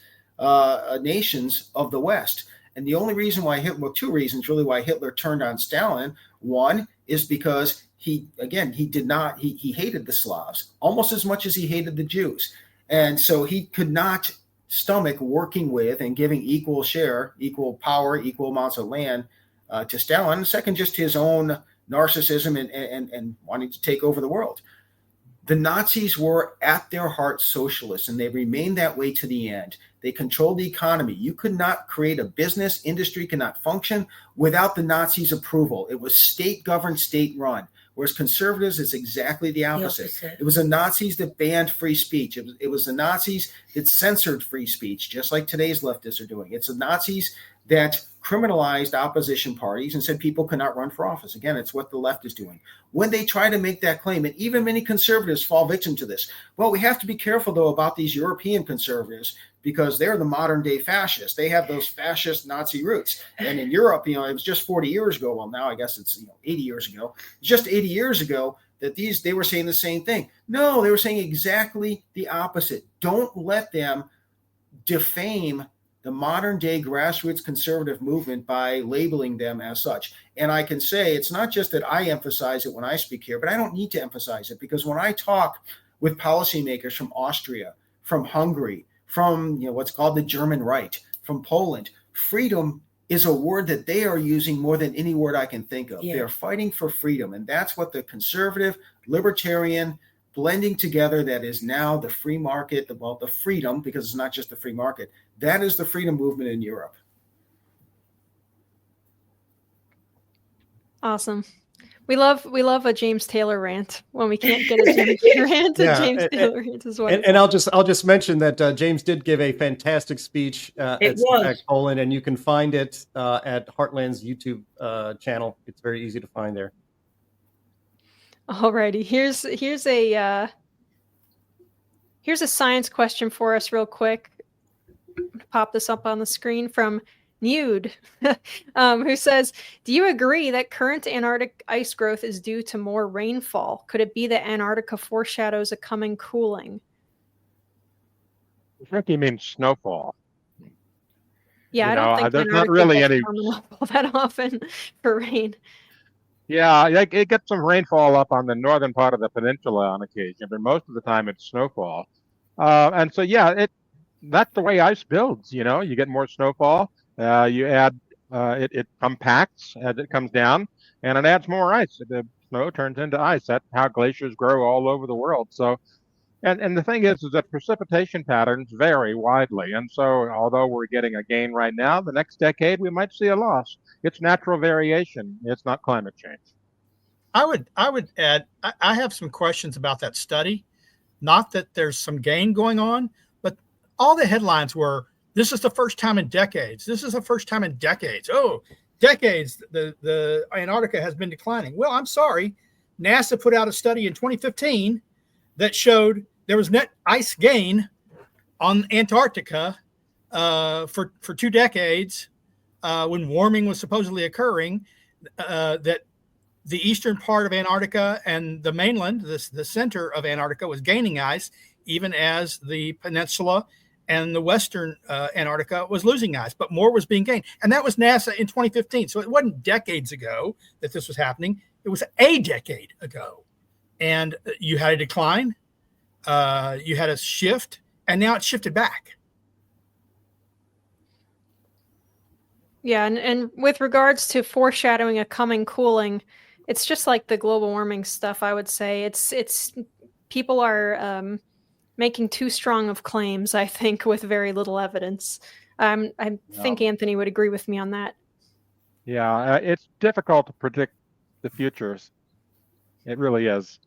nations of the West. And the only reason why two reasons really why Hitler turned on Stalin. One is because he hated the Slavs almost as much as he hated the Jews. And so he could not stomach working with and giving equal share, equal power, equal amounts of land to Stalin. And second, just his own narcissism and wanting to take over the world. The Nazis were at their heart socialists, and they remained that way to the end. They controlled the economy. You could not create a business, industry could not function without the Nazis' approval. It was state-governed, state-run. Whereas conservatives, it's exactly the opposite. It was the Nazis that banned free speech. It was the Nazis that censored free speech, just like today's leftists are doing. It's the Nazis that criminalized opposition parties and said people cannot run for office. Again, it's what the left is doing. When they try to make that claim, and even many conservatives fall victim to this. Well, we have to be careful, though, about these European conservatives because they're the modern day fascists. They have those fascist Nazi roots. And in Europe, it was just 40 years ago. Well, now I guess it's 80 years ago. Just 80 years ago that they were saying the same thing. No, they were saying exactly the opposite. Don't let them defame the modern day grassroots conservative movement by labeling them as such. And I can say it's not just that I emphasize it when I speak here, but I don't need to emphasize it because when I talk with policymakers from Austria, from Hungary, from what's called the German right, from Poland, freedom is a word that they are using more than any word I can think of. Yeah. They're fighting for freedom. And that's what the conservative, libertarian, blending together that is now the free market, the freedom, because it's not just the free market. That is the freedom movement in Europe. Awesome. We love a James Taylor rant when we can't get a James rant. James Taylor rant as well. And I'll just mention that James did give a fantastic speech at CPAC Poland, and you can find it at Heartland's YouTube channel. It's very easy to find there. Alrighty, here's a science question for us real quick. I'm gonna pop this up on the screen from Nude, who says, do you agree that current Antarctic ice growth is due to more rainfall? Could it be that Antarctica foreshadows a coming cooling? I think he means snowfall. Yeah, I don't think there's Antarctica not really any that often for rain. Yeah, it gets some rainfall up on the northern part of the peninsula on occasion, but most of the time it's snowfall. And so, that's the way ice builds. You get more snowfall. You add, it compacts as it comes down, and it adds more ice. The snow turns into ice. That's how glaciers grow all over the world. So, and the thing is that precipitation patterns vary widely. And so, although we're getting a gain right now, the next decade we might see a loss. It's natural variation. It's not climate change. I would add, I have some questions about that study. Not that there's some gain going on, but all the headlines were, this is the first time in decades. This is the first time in decades. Oh, decades, the Antarctica has been declining. Well, I'm sorry. NASA put out a study in 2015 that showed there was net ice gain on Antarctica for 2 decades when warming was supposedly occurring, that the eastern part of Antarctica and the mainland, the center of Antarctica, was gaining ice, even as the peninsula and the western Antarctica was losing ice, but more was being gained. And that was NASA in 2015. So it wasn't decades ago that this was happening. It was a decade ago. And you had a decline, you had a shift, and now it's shifted back. Yeah, and with regards to foreshadowing a coming cooling, it's just like the global warming stuff, I would say. It's people are making too strong of claims, I think, with very little evidence. I think Anthony would agree with me on that. Yeah, it's difficult to predict the futures. It really is.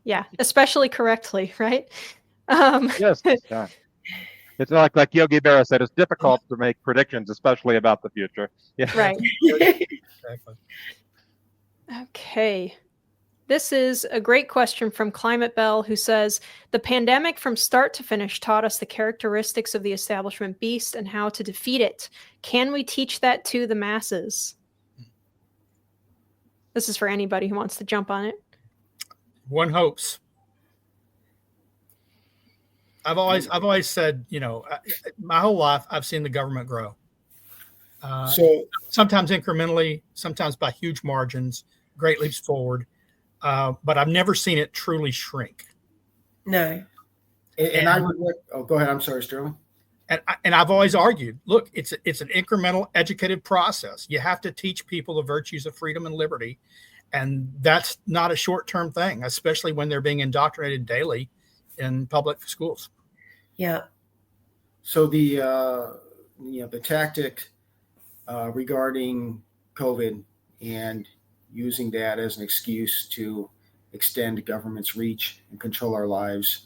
Yeah, especially correctly, right? Yes. Yeah. It's like Yogi Berra said, it's difficult to make predictions, especially about the future. Yeah. Right. Exactly. Okay. This is a great question from Climate Bell, who says, the pandemic from start to finish taught us the characteristics of the establishment beast and how to defeat it. Can we teach that to the masses? This is for anybody who wants to jump on it. One hopes. I've always said, my whole life I've seen the government grow. So sometimes incrementally, sometimes by huge margins, great leaps forward. but I've never seen it truly shrink. No. And I would. Oh, go ahead. I'm sorry, Sterling. And I've always argued, look, it's an incremental educative process. You have to teach people the virtues of freedom and liberty, and that's not a short-term thing, especially when they're being indoctrinated daily in public schools. Yeah. So the tactic regarding COVID and using that as an excuse to extend government's reach and control our lives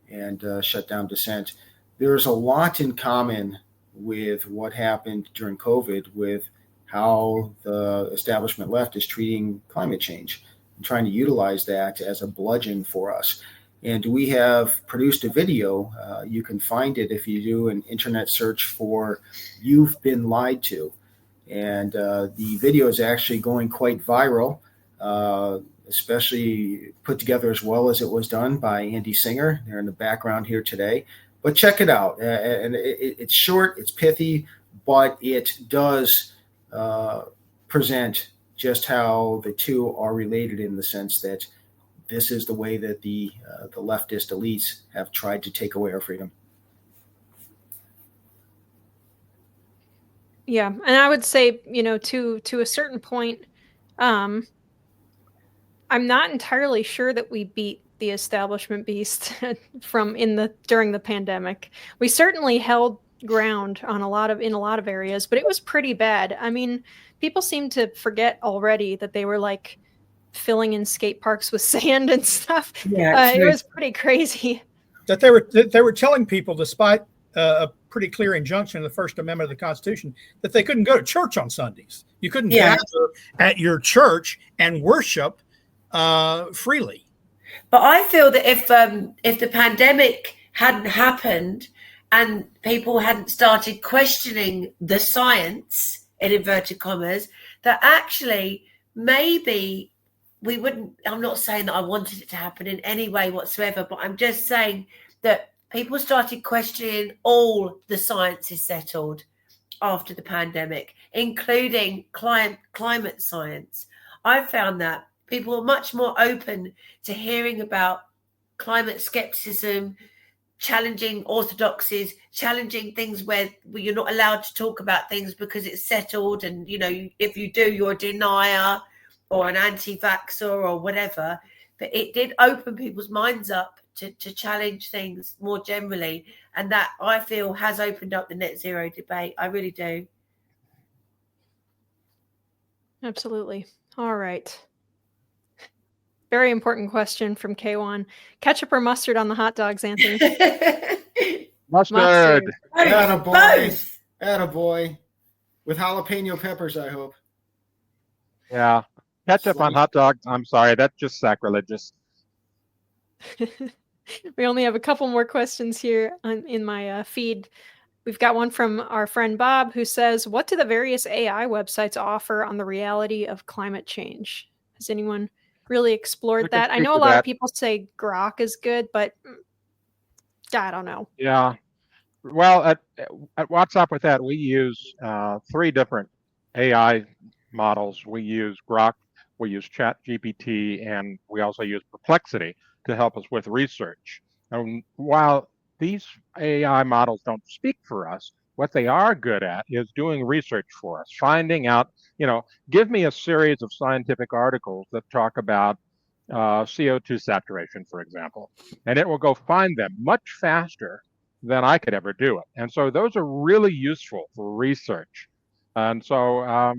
and shut down dissent. There's a lot in common with what happened during COVID with how the establishment left is treating climate change and trying to utilize that as a bludgeon for us. And we have produced a video. You can find it if you do an internet search for "You've Been Lied To." And the video is actually going quite viral, especially put together as well as it was done by Andy Singer. They're in the background here today. But check it out. And it's short, it's pithy, but it does present just how the two are related in the sense that this is the way that the leftist elites have tried to take away our freedom. Yeah, and I would say, to a certain point, I'm not entirely sure that we beat the establishment beast during the pandemic. We certainly held ground in a lot of areas, but it was pretty bad. I mean, people seem to forget already that they were like filling in skate parks with sand and stuff. Yeah, it was pretty crazy. That they were telling people, despite a pretty clear injunction in the First Amendment of the Constitution, that they couldn't go to church on Sundays. You couldn't gather at your church and worship freely. But I feel that if the pandemic hadn't happened and people hadn't started questioning the science, in inverted commas, that actually maybe we wouldn't. I'm not saying that I wanted it to happen in any way whatsoever, but I'm just saying that people started questioning all the science is settled after the pandemic, including climate science. I've found that people are much more open to hearing about climate skepticism, challenging orthodoxies, challenging things where you're not allowed to talk about things because it's settled. And, if you do, you're a denier or an anti-vaxxer or whatever. But it did open people's minds up to challenge things more generally. And that, I feel, has opened up the net zero debate. I really do. Absolutely. All right. Very important question from K1. Ketchup or mustard on the hot dogs, Anthony? Mustard. Attaboy. With jalapeno peppers, I hope. Yeah. Ketchup on hot dogs. I'm sorry. That's just sacrilegious. We only have a couple more questions here in my feed. We've got one from our friend Bob who says, what do the various AI websites offer on the reality of climate change? Has anyone really explored that? I know a lot of people say Grok is good, but I don't know. Yeah. Well, at WhatsApp with that, we use 3 different AI models. We use Grok, we use ChatGPT, and we also use Perplexity to help us with research. And while these AI models don't speak for us, what they are good at is doing research for us, finding out, give me a series of scientific articles that talk about CO2 saturation, for example, and it will go find them much faster than I could ever do it. And so those are really useful for research. And so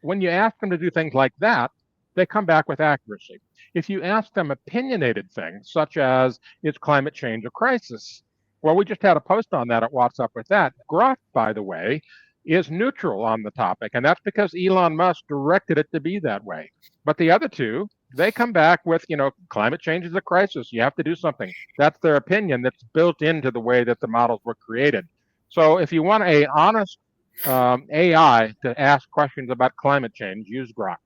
when you ask them to do things like that, they come back with accuracy. If you ask them opinionated things, such as, is climate change a crisis? Well, we just had a post on that at WhatsApp with that. Grok, by the way, is neutral on the topic, and that's because Elon Musk directed it to be that way. But the other two, they come back with, climate change is a crisis. You have to do something. That's their opinion that's built into the way that the models were created. So if you want an honest AI to ask questions about climate change, use Grok.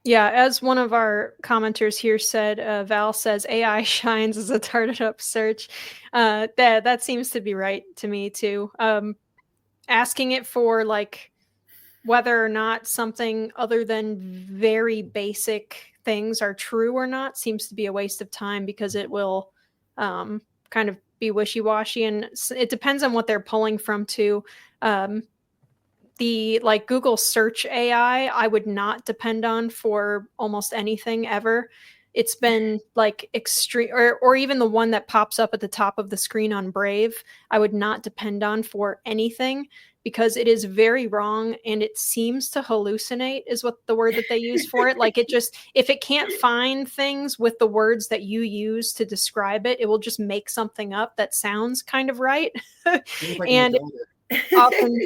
Yeah, as one of our commenters here said, Val says AI shines as a tarted up search. That seems to be right to me too. Asking it for whether or not something other than very basic things are true or not seems to be a waste of time, because it will kind of be wishy-washy, and it depends on what they're pulling from too. The like Google search AI, I would not depend on for almost anything ever. It's been like extreme, or even the one that pops up at the top of the screen on Brave, I would not depend on for anything, because it is very wrong, and it seems to hallucinate is what the word that they use for it. Like, it just, if it can't find things with the words that you use to describe it, it will just make something up that sounds kind of right. And often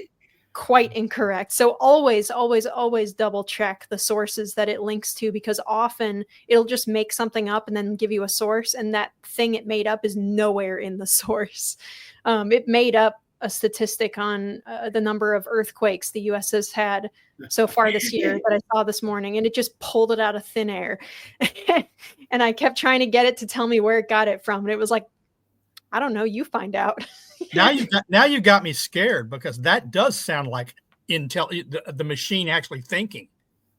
quite incorrect. So always double check the sources that it links to, because often it'll just make something up and then give you a source, and that thing it made up is nowhere in the source. It made up a statistic on the number of earthquakes the U.S. has had so far this year that I saw this morning, and it just pulled it out of thin air. And I kept trying to get it to tell me where it got it from, and it was like, I don't know, you find out. Now you got me scared, because that does sound like the machine actually thinking.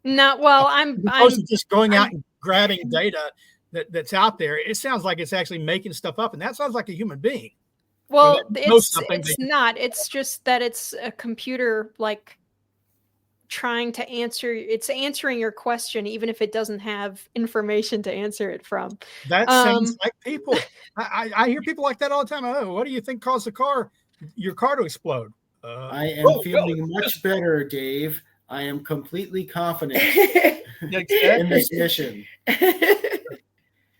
No, well, I'm just going out and grabbing data that's out there. It sounds like it's actually making stuff up, and that sounds like a human being. Well, it's not. It's just that it's a computer, like, trying to answer. It's answering your question, even if it doesn't have information to answer it from. That sounds like people. I hear people like that all the time. Oh, what do you think caused your car to explode? I am feeling much better, Dave. I am completely confident in this mission.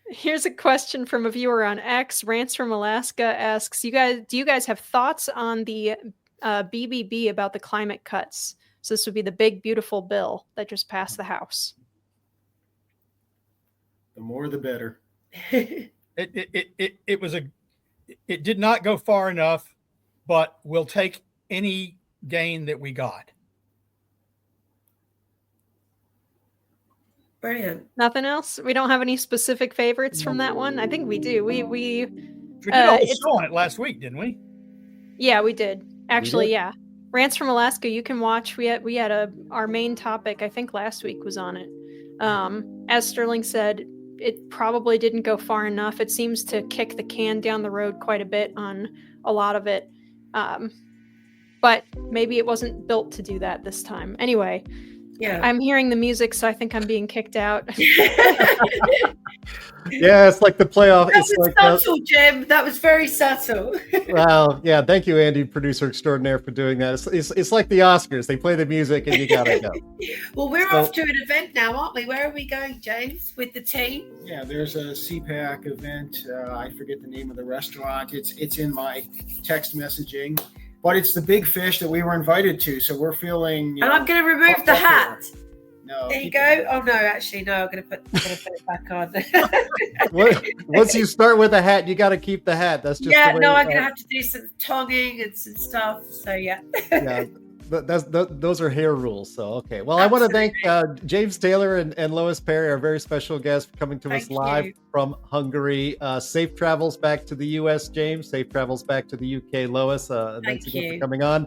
Here's a question from a viewer on X. Rants from Alaska asks, do you guys have thoughts on the BBB about the climate cuts? So this would be the big, beautiful bill that just passed the House. The more, the better. It did not go far enough, but we'll take any gain that we got. Brilliant. Nothing else? We don't have any specific favorites from that one? I think we do. We did a whole show on it last week, didn't we? Yeah, we did. Actually, yeah. Rants from Alaska, you can watch. We had our main topic, I think last week, was on it. As Sterling said, it probably didn't go far enough. It seems to kick the can down the road quite a bit on a lot of it. But maybe it wasn't built to do that this time. Anyway, yeah, I'm hearing the music, so I think I'm being kicked out. Yeah, it's like the playoff. That was subtle, Jim. That was very subtle. Well, yeah. Thank you, Andy, producer extraordinaire, for doing that. It's like the Oscars. They play the music and you gotta go. Well, we're off to an event now, aren't we? Where are we going, James, with the team? Yeah, there's a CPAC event. I forget the name of the restaurant. It's in my text messaging, but it's the big fish that we were invited to. So we're feeling. And I'm going to remove the hat. No, there you go. Oh no, actually, no. I'm going to put it back on. Once you start with a hat, you got to keep the hat. That's just I'm going to have to do some tonguing and some stuff. So yeah. Yeah, those are hair rules. So okay. Well, absolutely. I want to thank James Taylor and Lois Perry, our very special guests, for coming to us live from Hungary. Safe travels back to the U.S., James. Safe travels back to the U.K., Lois. Thanks again for coming on.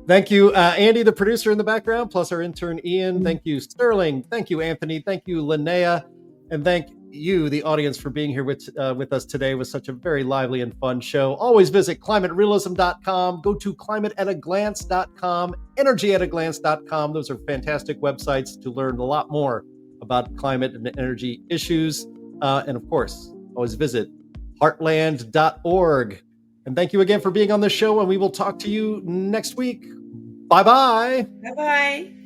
Thank you, Andy, the producer in the background, plus our intern, Ian. Thank you, Sterling. Thank you, Anthony. Thank you, Linnea. And thank you, the audience, for being here with us today with such a very lively and fun show. Always visit climaterealism.com. Go to climateataglance.com, energyataglance.com. Those are fantastic websites to learn a lot more about climate and energy issues. And of course, always visit heartland.org. And thank you again for being on the show, and we will talk to you next week. Bye-bye. Bye-bye.